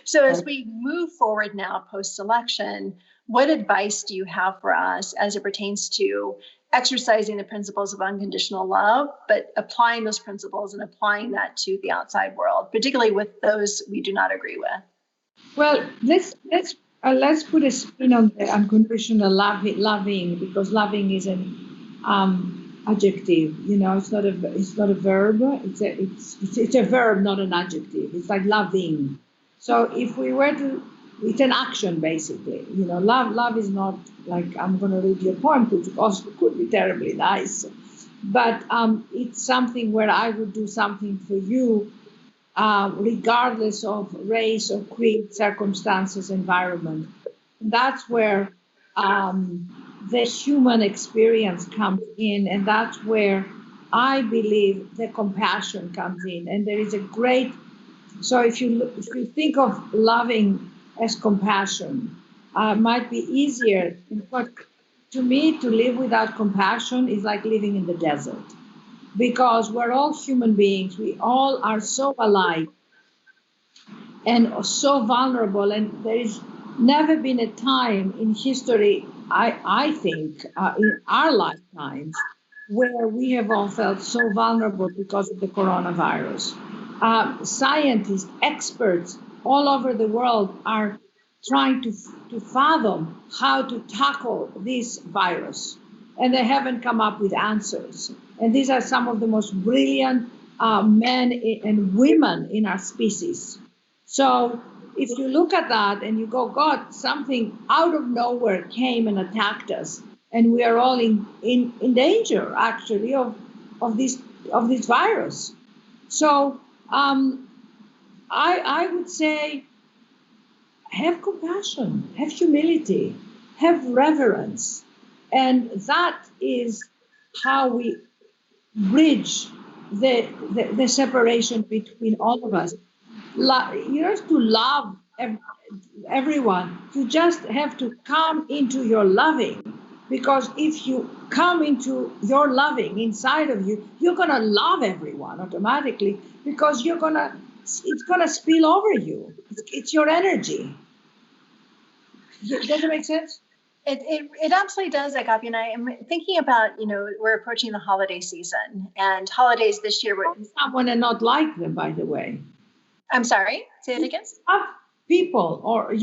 So as we move forward now post-election, what advice do you have for us as it pertains to exercising the principles of unconditional love, but applying those principles and applying that to the outside world, particularly with those we do not agree with? Well, let's put a spin on the unconditional loving, because loving is an adjective. You know, it's not a verb. It's a verb, not an adjective. It's like loving. So if we were to it's an action basically. Love is not like I'm going to read your poem, which also could be terribly nice, but it's something where I would do something for you, regardless of race or creed, circumstances, environment. That's where the human experience comes in, and that's where I believe the compassion comes in. And there is a great, so if you think of loving as compassion, might be easier. But to me, to live without compassion is like living in the desert, because we're all human beings. We all are so alike and so vulnerable. And there is never been a time in history, I think, in our lifetimes, where we have all felt so vulnerable because of the coronavirus. Scientists, experts all over the world are trying to fathom how to tackle this virus, and they haven't come up with answers. And these are some of the most brilliant men and women in our species. So if you look at that and you go, God, something out of nowhere came and attacked us, and we are all in danger, actually, of this virus. So I would say, have compassion, have humility, have reverence, and that is how we bridge the separation between all of us. You have to love everyone. You just have to come into your loving, because if you come into your loving inside of you, you're gonna love everyone automatically, because it's gonna spill over you. It's your energy. Does it make sense? It absolutely does, Agapi. And I am thinking about, we're approaching the holiday season, and holidays this year were someone and not like them, by the way. I'm sorry, say it again. People, or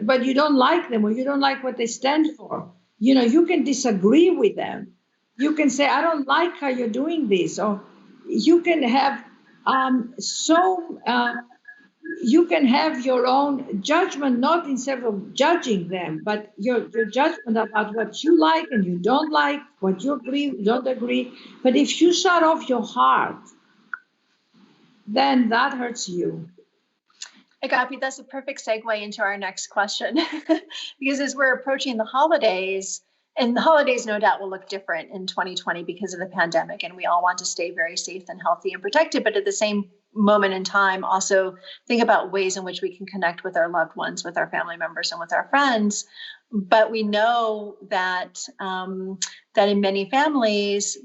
but you don't like them, or you don't like what they stand for. You can disagree with them. You can say, I don't like how you're doing this, or you can have you can have your own judgment, not instead of judging them, but your judgment about what you like and you don't like, what you agree, don't agree. But if you shut off your heart, then that hurts you. Agapi, that's a perfect segue into our next question, because as we're approaching the holidays, and the holidays no doubt will look different in 2020 because of the pandemic, and we all want to stay very safe and healthy and protected, but at the same moment in time, also think about ways in which we can connect with our loved ones, with our family members, and with our friends. But we know that that in many families,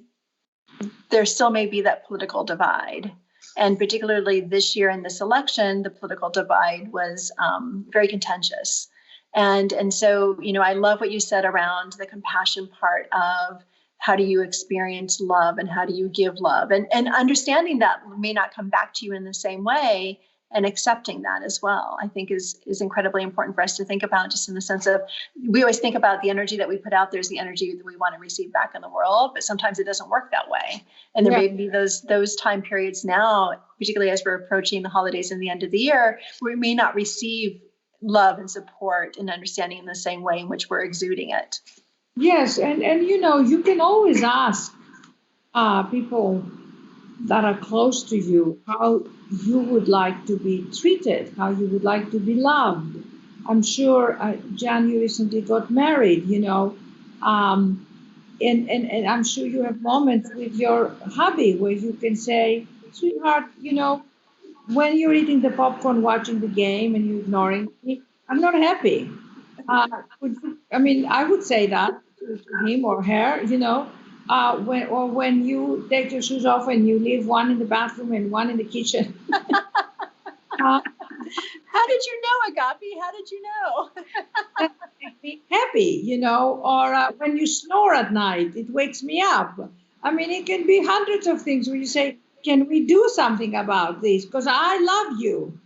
there still may be that political divide. And particularly this year in this election, the political divide was very contentious. And so, I love what you said around the compassion part of how do you experience love and how do you give love, and understanding that may not come back to you in the same way, and accepting that as well, I think is incredibly important for us to think about, just in the sense of, we always think about the energy that we put out there is the energy that we want to receive back in the world, but sometimes it doesn't work that way. And there may be those time periods now, particularly as we're approaching the holidays and the end of the year, where we may not receive love and support and understanding in the same way in which we're exuding it. Yes, and you can always ask people that are close to you how you would like to be treated, how you would like to be loved. I'm sure, Jan, you recently got married, and I'm sure you have moments with your hubby where you can say, sweetheart, when you're eating the popcorn, watching the game, and you're ignoring me, I'm not happy. I would say that to him or her, when you take your shoes off and you leave one in the bathroom and one in the kitchen. How did you know, Agapi? How did you know? That makes me happy, or when you snore at night, it wakes me up. It can be hundreds of things where you say, can we do something about this? Because I love you.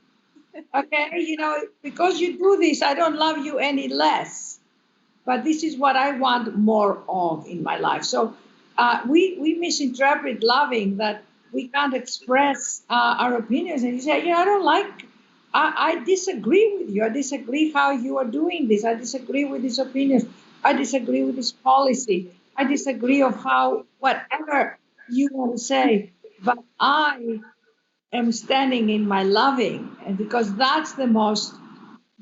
Okay, because you do this, I don't love you any less. But this is what I want more of in my life. So we misinterpret loving, that we can't express our opinions. And you say, I don't like I disagree with you. I disagree how you are doing this. I disagree with this opinion. I disagree with this policy. I disagree of how whatever you want to say. But I am standing in my loving, and because that's the most,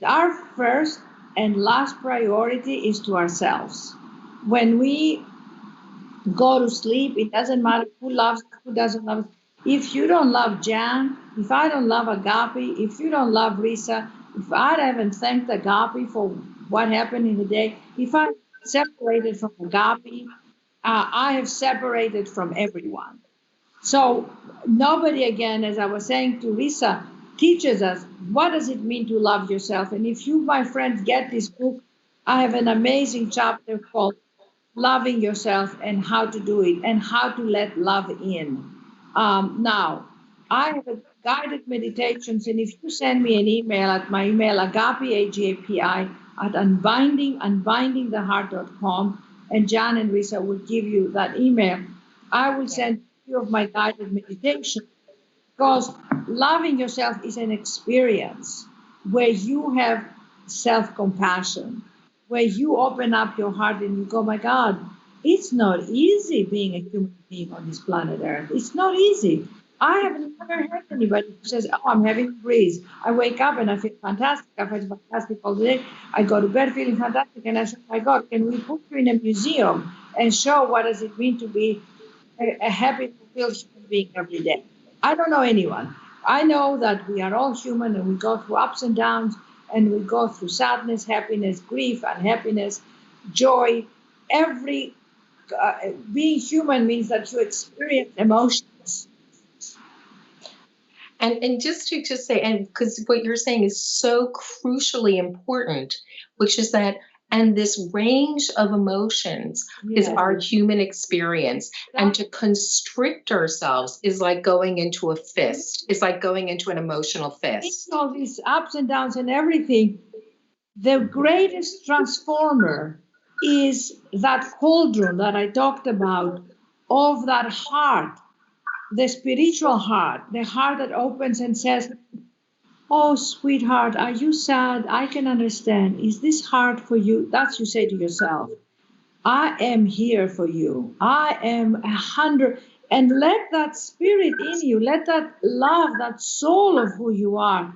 our first and last priority is to ourselves. When we go to sleep, it doesn't matter who loves us, who doesn't love us. If you don't love Jan, if I don't love Agapi, if you don't love Risa, if I haven't thanked Agapi for what happened in the day, if I'm separated from Agapi, I have separated from everyone. So nobody, again, as I was saying to Risa, teaches us what does it mean to love yourself. And if you, my friends, get this book, I have an amazing chapter called Loving Yourself and how to do it and how to let love in. Now, I have a guided meditations, and if you send me an email at my email, agapi, A-G-A-P-I, at unbindingtheheart.com, and Jan and Risa will give you that email, I will send you of my guided meditation, because loving yourself is an experience where you have self-compassion, where you open up your heart and you go, my God, it's not easy being a human being on this planet Earth. It's not easy. I have never heard anybody who says, oh, I'm having a breeze. I wake up and I feel fantastic. I feel fantastic all day. I go to bed feeling fantastic. And I say, my God, can we put you in a museum and show what does it mean to be a happy, fulfilled human being every day? I don't know anyone. I know that we are all human and we go through ups and downs, and we go through sadness, happiness, grief, unhappiness, joy. Every being human means that you experience emotions. And just to just say, and because what you're saying is so crucially important, which is that, and this range of emotions is our human experience. And to constrict ourselves is like going into a fist. It's like going into an emotional fist. All these ups and downs and everything. The greatest transformer is that cauldron that I talked about, of that heart, the spiritual heart, the heart that opens and says, oh, sweetheart, are you sad? I can understand. Is this hard for you? That's you say to yourself. I am here for you. I am 100. And let that spirit in you, let that love, that soul of who you are,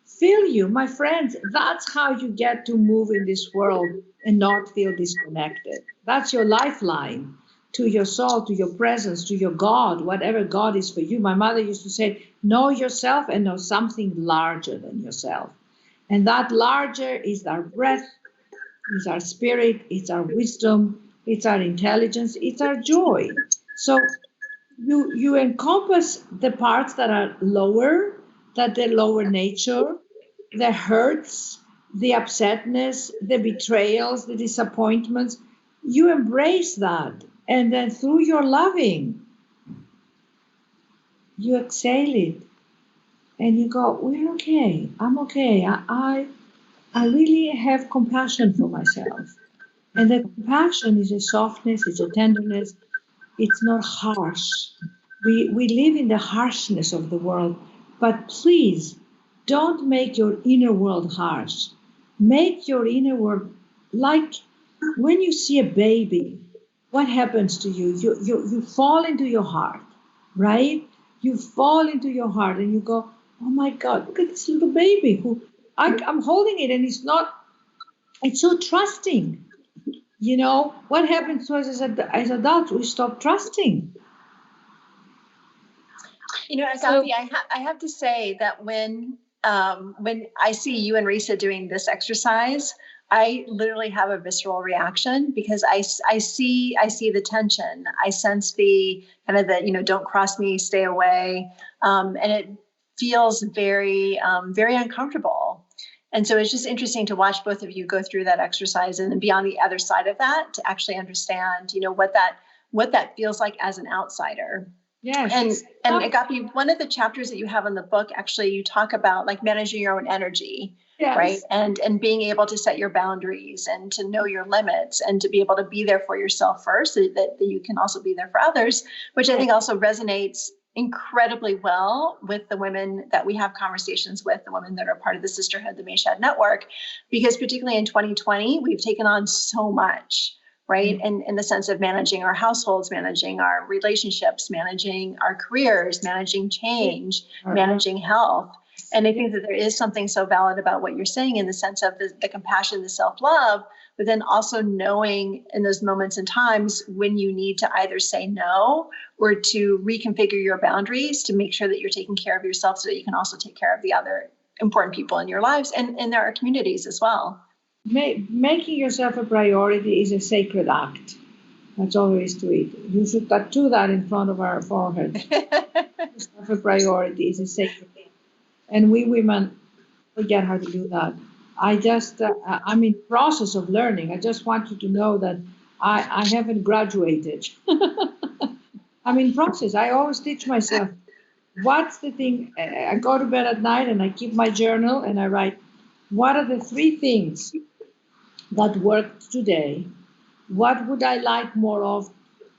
fill you. My friends, that's how you get to move in this world and not feel disconnected. That's your lifeline to your soul, to your presence, to your God, whatever God is for you. My mother used to say, know yourself and know something larger than yourself. And that larger is our breath, is our spirit, it's our wisdom, it's our intelligence, it's our joy. So you encompass the parts that are lower, that the lower nature, the hurts, the upsetness, the betrayals, the disappointments. You embrace that. And then through your loving, you exhale it. And you go, we're okay. I'm okay. I really have compassion for myself. And the compassion is a softness, it's a tenderness, it's not harsh. We live in the harshness of the world, but please don't make your inner world harsh. Make your inner world like when you see a baby, what happens to you? You fall into your heart, right? You fall into your heart and you go, oh my God, look at this little baby who I'm holding it, and it's so trusting. You know, what happens to us as adults? We stop trusting. You know, Agapi, I have to say that when I see you and Risa doing this exercise, I literally have a visceral reaction, because I see the tension. I sense the kind of the, don't cross me, stay away. And it feels very, very uncomfortable. And so it's just interesting to watch both of you go through that exercise and then be on the other side of that to actually understand, what that feels like as an outsider. Yes. And Agapi, one of the chapters that you have in the book, actually, you talk about like managing your own energy, yes, right? And being able to set your boundaries and to know your limits and to be able to be there for yourself first, so that you can also be there for others, which I think also resonates incredibly well with the women that we have conversations with, the women that are part of the sisterhood, the Mayshad network, because particularly in 2020, we've taken on so much, right? And in the sense of managing our households, managing our relationships, managing our careers, managing change, managing health. And I think that there is something so valid about what you're saying in the sense of the compassion, the self-love, but then also knowing in those moments and times when you need to either say no or to reconfigure your boundaries to make sure that you're taking care of yourself so that you can also take care of the other important people in your lives and in our communities as well. Making yourself a priority is a sacred act. That's all there is to it. You should tattoo that in front of our forehead. Yourself a priority is a sacred act. And we women forget how to do that. I'm in process of learning. I just want you to know that I haven't graduated. I'm in process. I always teach myself, what's the thing? I go to bed at night and I keep my journal and I write, what are the 3 things that worked today? What would I like more of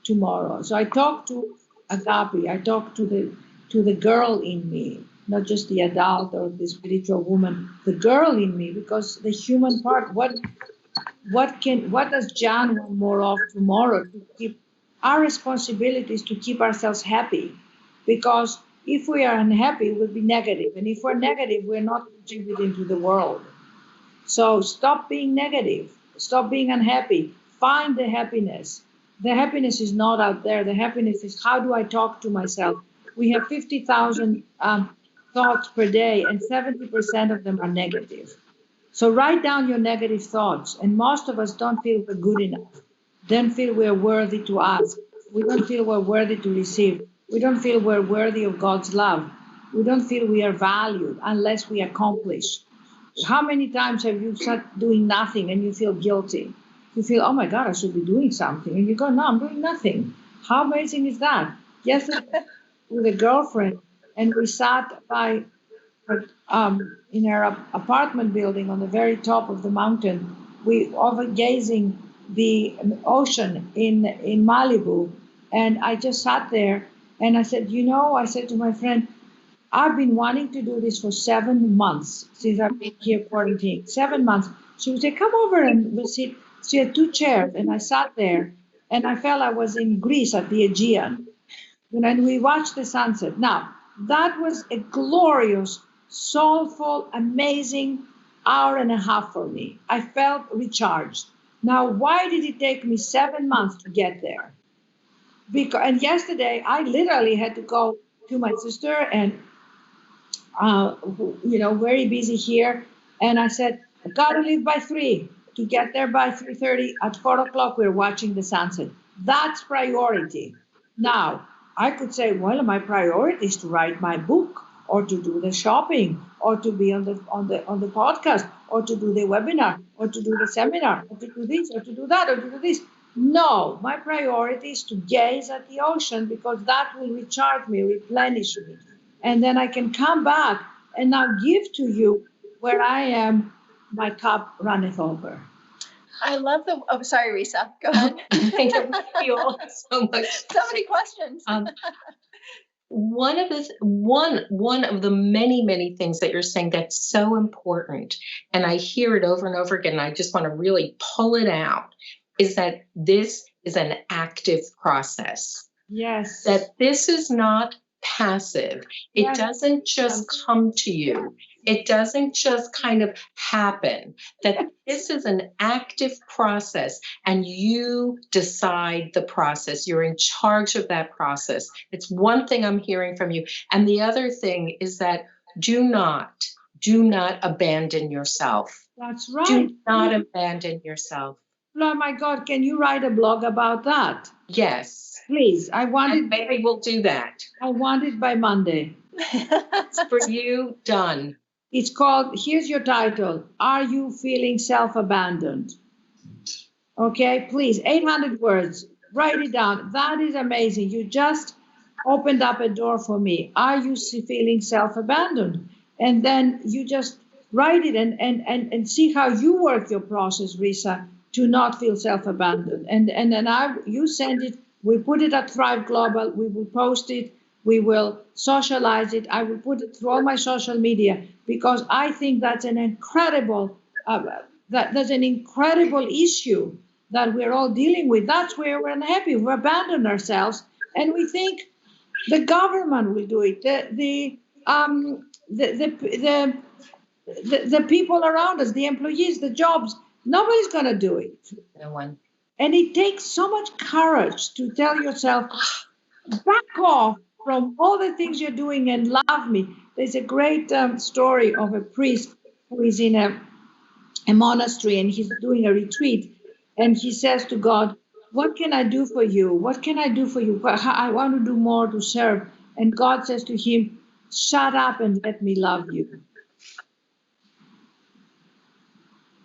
tomorrow? So I talk to Agapi. I talk to the girl in me, not just the adult or the spiritual woman, the girl in me, because the human part, what does John want more of tomorrow to keep our responsibility is to keep ourselves happy, because if we are unhappy, we'll be negative. And if we're negative, we're not contributing to the world. So stop being negative, stop being unhappy, find the happiness. The happiness is not out there. The happiness is, how do I talk to myself? We have 50,000 thoughts per day, and 70% of them are negative. So write down your negative thoughts. And most of us don't feel we're good enough, don't feel we're worthy to ask. We don't feel we're worthy to receive. We don't feel we're worthy of God's love. We don't feel we are valued unless we accomplish. How many times have you sat doing nothing and you feel guilty? You feel, oh my God, I should be doing something. And you go, no, I'm doing nothing. How amazing is that? Yesterday with a girlfriend, and we sat by in our apartment building on the very top of the mountain, we overgazing the ocean in Malibu. And I just sat there and I said, I said to my friend, I've been wanting to do this for 7 months since I've been here quarantined. 7 months. She would say, come over and we'll sit. She had 2 chairs and I sat there and I felt I was in Greece at the Aegean. And we watched the sunset. Now, that was a glorious, soulful, amazing hour and a half for me. I felt recharged. Now, why did it take me 7 months to get there? And yesterday, I literally had to go to my sister and, very busy here. And I said, I got to leave by 3 to get there by 3:30. At 4 o'clock, we're watching the sunset. That's priority. Now, I could say, well, my priority is to write my book, or to do the shopping, or to be on the podcast, or to do the webinar, or to do the seminar, or to do this, or to do that, or to do this. No, my priority is to gaze at the ocean, because that will recharge me, replenish me. And then I can come back and now give to you where I am, my cup runneth over. I love sorry, Risa, go ahead. Thank you all so much. So many questions. One of the many things that you're saying that's so important, and I hear it over and over again, and I just want to really pull it out, is that this is an active process. Yes. That this is not passive. It Yes. doesn't just come to you. It doesn't just kind of happen. That this is an active process, and you decide the process. You're in charge of that process. It's one thing I'm hearing from you. And the other thing is that do not abandon yourself. That's right. Do not abandon yourself. Oh my God, can you write a blog about that? Yes. Please, I want it. Maybe we'll do that. I want it by Monday. It's for you, done. It's called, here's your title, Are You Feeling Self-Abandoned? Okay, please, 800 words, write it down. That is amazing. You just opened up a door for me. Are you feeling self-abandoned? And then you just write it and see how you work your process, Risa, to not feel self-abandoned. And then you send it. We put it at Thrive Global. We will post it. We will socialize it. I will put it through all my social media because I think that's an incredible that's an incredible issue that we're all dealing with. That's where we're unhappy. We abandon ourselves and we think the government will do it. The people around us, the employees, the jobs, nobody's going to do it. No one. And it takes so much courage to tell yourself, back off from all the things you're doing and love me. There's a great story of a priest who is in a monastery and he's doing a retreat. And he says to God, what can I do for you? What can I do for you? I want to do more to serve. And God says to him, shut up and let me love you.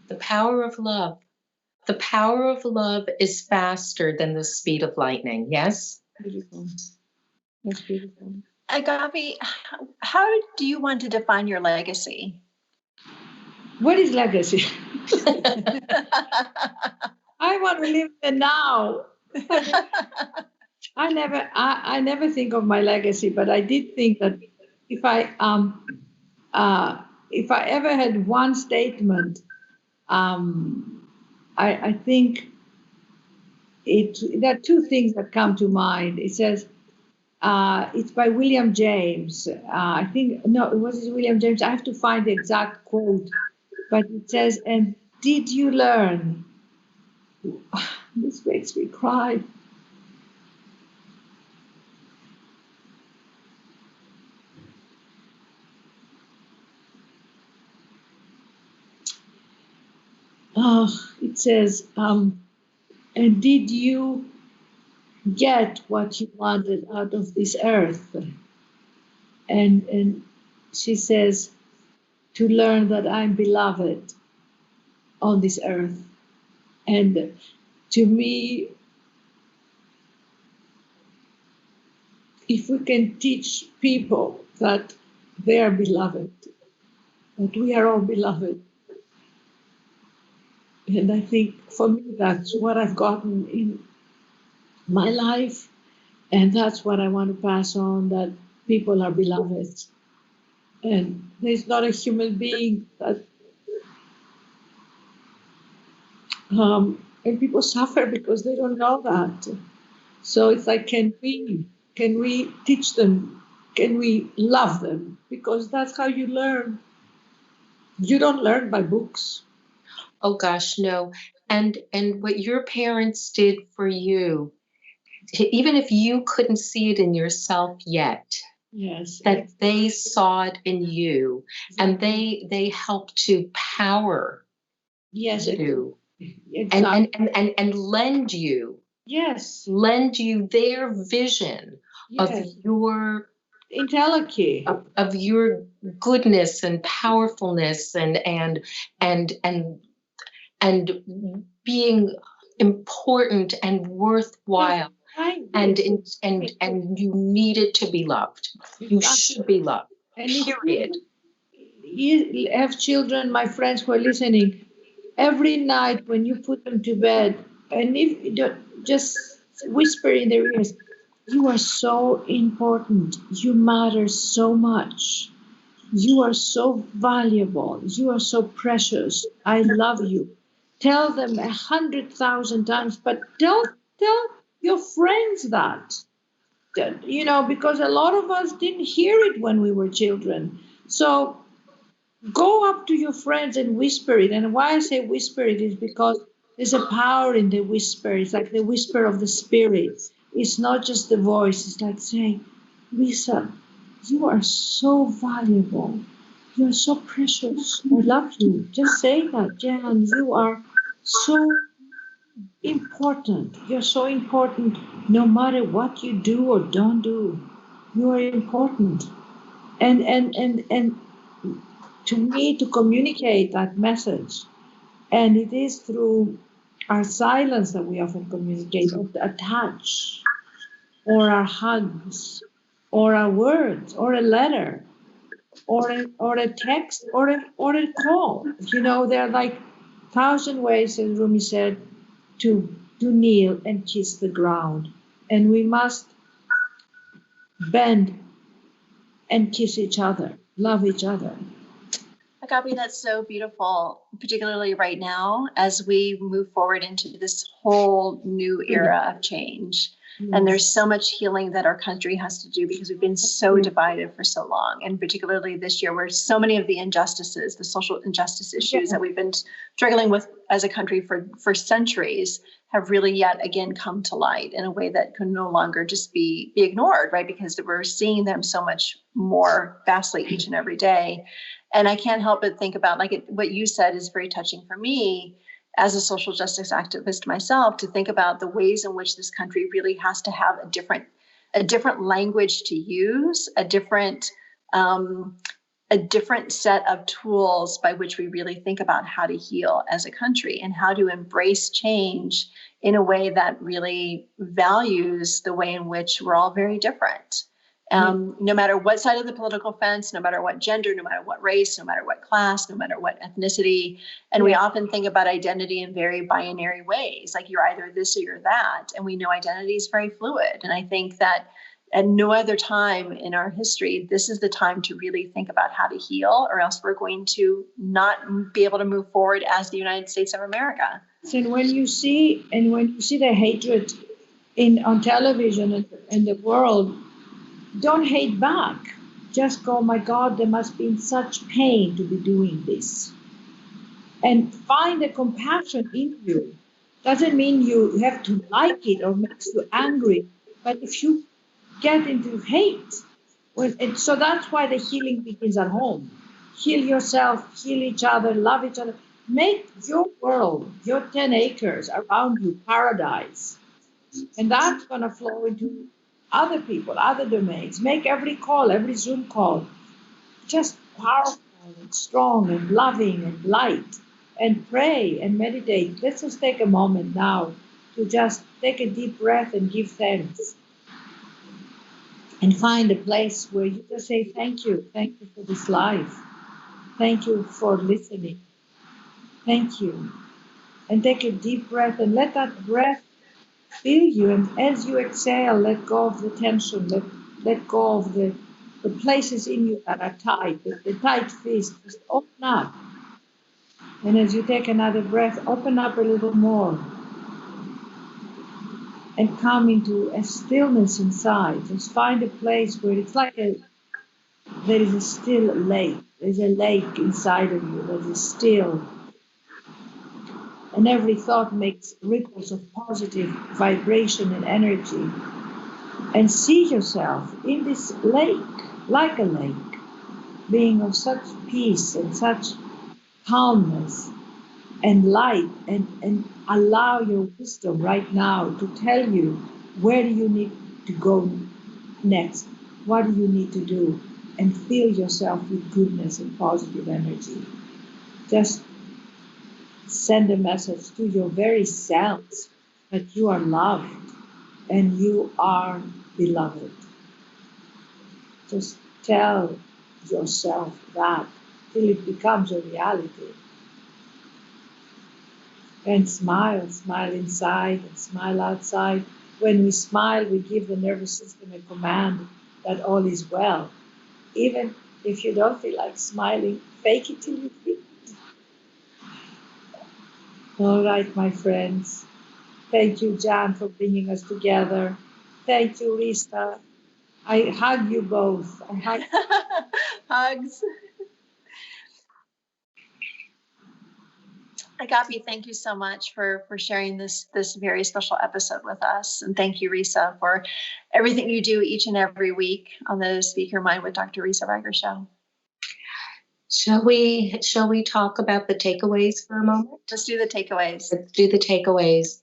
The power of love. The power of love is faster than the speed of lightning. Yes? Beautiful. That's beautiful. Agapi, how do you want to define your legacy? What is legacy? I want to live the now. I never think of my legacy, but I did think that if I ever had one statement, I think there are two things that come to mind. It says, it's by William James. I think, no, it wasn't William James. I have to find the exact quote. But it says, and did you learn? This makes me cry. It says, and did you get what you wanted out of this earth? And she says, to learn that I'm beloved on this earth. And to me, if we can teach people that they are beloved, that we are all beloved, and I think for me, that's what I've gotten in my life. And that's what I want to pass on, that people are beloved. And there's not a human being that, and people suffer because they don't know that. So it's like, can we teach them? Can we love them? Because that's how you learn. You don't learn by books. Oh gosh, no. And what your parents did for you, even if you couldn't see it in yourself yet, Yes, that they saw it in you, and they helped to power yes, you, exactly. and lend you their vision of Yes. your Intellectually. of your goodness and powerfulness and being important and worthwhile. Right. And you needed to be loved. You should be loved. And period. You have children, my friends who are listening, every night when you put them to bed, and if you don't, just whisper in their ears, you are so important. You matter so much. You are so valuable. You are so precious. I love you. Tell them 100,000 times, but tell your friends that. You know, because a lot of us didn't hear it when we were children. So go up to your friends and whisper it. And why I say whisper it is because there's a power in the whisper. It's like the whisper of the spirit. It's not just the voice. It's like saying, Risa, you are so valuable. You are so precious. I love you. Just say that, Jan. You are so important. You're so important no matter what you do or don't do. You are important. And to me, to communicate that message, and it is through our silence that we often communicate, or a touch, or our hugs, or our words, or a letter, or a text, or a call. You know, there are like 1,000 ways, as Rumi said, to kneel and kiss the ground. And we must bend and kiss each other, love each other. Agapi, that's so beautiful, particularly right now as we move forward into this whole new era of change. And there's so much healing that our country has to do because we've been so divided for so long. And particularly this year, where so many of the injustices, the social injustice issues that we've been struggling with as a country for centuries have really yet again come to light in a way that can no longer just be ignored, right? Because we're seeing them so much more vastly each and every day. And I can't help but think about, like, what you said is very touching for me as a social justice activist myself, to think about the ways in which this country really has to have a different language to use, a different set of tools by which we really think about how to heal as a country and how to embrace change in a way that really values the way in which we're all very different. No matter what side of the political fence, no matter what gender, no matter what race, no matter what class, no matter what ethnicity. And we often think about identity in very binary ways, like you're either this or you're that. And we know identity is very fluid. And I think that at no other time in our history, this is the time to really think about how to heal, or else we're going to not be able to move forward as the United States of America. And when you see the hatred on television and the world, don't hate back. Just go, my God, there must be such pain to be doing this. And find the compassion in you. Doesn't mean you have to like it or makes you angry, but if you get into hate, so that's why the healing begins at home. Heal yourself, heal each other, love each other. Make your world, your 10 acres around you, paradise. And that's going to flow into other people, other domains. Make every call, every Zoom call, just powerful and strong and loving and light. And pray and meditate. Let's just take a moment now to just take a deep breath and give thanks. And find a place where you just say, thank you for this life. Thank you for listening. Thank you. And take a deep breath and let that breath fill you. And as you exhale, let go of the tension, let go of the places in you that are tight, the tight fist. Just open up. And as you take another breath, open up a little more. And come into a stillness inside. Just find a place where it's like there is a still lake. There's a lake inside of you that is still. And every thought makes ripples of positive vibration and energy. And see yourself in this lake, like a lake, being of such peace and such calmness and light, and allow your wisdom right now to tell you where do you need to go next, what do you need to do, and fill yourself with goodness and positive energy. Just send a message to your very selves that you are loved and you are beloved. Just tell yourself that till it becomes a reality. And smile inside and smile outside. When we smile, we give the nervous system a command that all is well. Even if you don't feel like smiling, fake it till you feel it. All right, my friends. Thank you, Jan, for bringing us together. Thank you, Risa. I hug you both. Hugs. Agapi, thank you so much for sharing this very special episode with us. And thank you, Risa, for everything you do each and every week on the Speak Your Mind with Dr. Risa Ryger show. Shall we talk about the takeaways for a moment? Let's do the takeaways. Let's do the takeaways.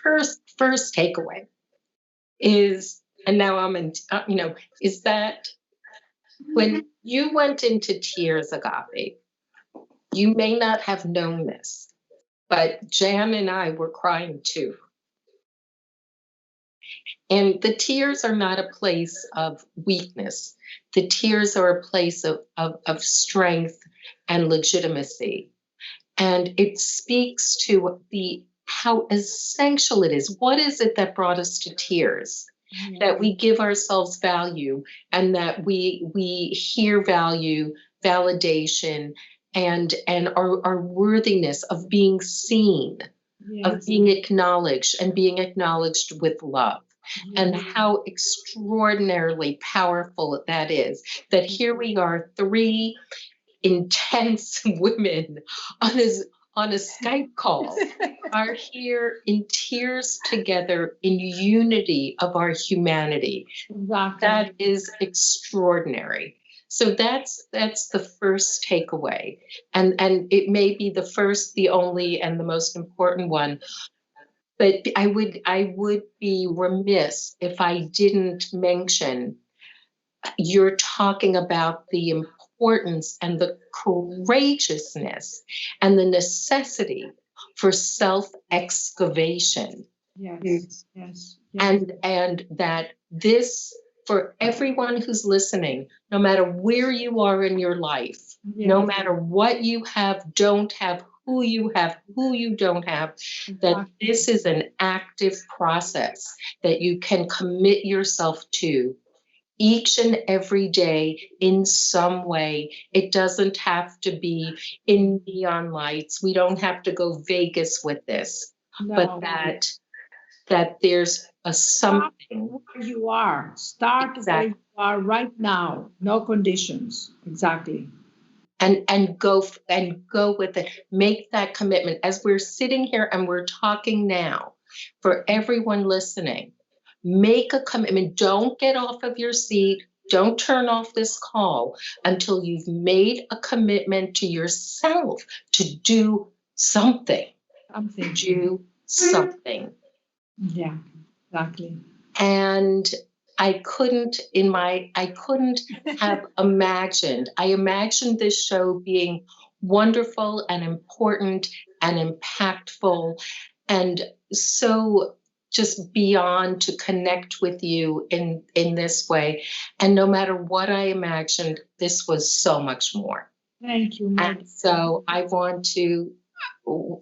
First takeaway is, and now I'm in, is that when you went into tears, Agapi, you may not have known this, but Jan and I were crying too. And the tears are not a place of weakness. The tears are a place of strength and legitimacy. And it speaks to the how essential it is. What is it that brought us to tears? That we give ourselves value, and that we hear value, validation, and our worthiness of being seen, of being acknowledged, and being acknowledged with love. And how extraordinarily powerful that is, that here we are, three intense women on a Skype call, are here in tears together in unity of our humanity. Exactly. That is extraordinary. So that's the first takeaway. And it may be the first, the only, and the most important one. But I would be remiss if I didn't mention, you're talking about the importance and the courageousness and the necessity for self-excavation. Yes. And that this, for everyone who's listening, no matter where you are in your life, no matter what you have, don't have, who you don't have, that this is an active process that you can commit yourself to each and every day in some way. It doesn't have to be in neon lights. We don't have to go Vegas with this, but that there's a something. Where you are. Start where you are right now. No conditions. Exactly. And go with it. Make that commitment. As we're sitting here and we're talking now, for everyone listening, make a commitment. Don't get off of your seat. Don't turn off this call until you've made a commitment to yourself to do something. Do something. Yeah, exactly. And I couldn't have imagined. I imagined this show being wonderful and important and impactful, and so just beyond to connect with you in this way. And no matter what I imagined, this was so much more. Thank you, Mike. And so I want to,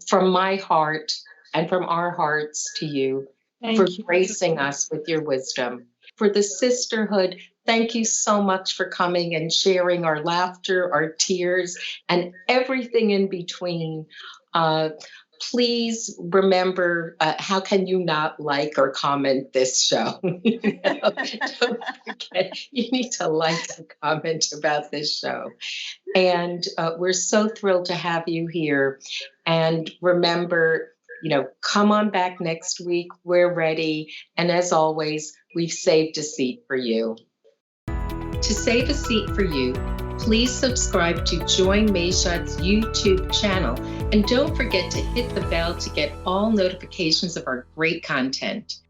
from my heart and from our hearts to you, for gracing us with your wisdom. For the sisterhood, thank you so much for coming and sharing our laughter, our tears, and everything in between. Please remember, how can you not like or comment this show? Don't forget, you need to like and comment about this show. And we're so thrilled to have you here. And remember, come on back next week. We're ready. And as always, we've saved a seat for you. To save a seat for you, please subscribe to Join Mayshad's YouTube channel. And don't forget to hit the bell to get all notifications of our great content.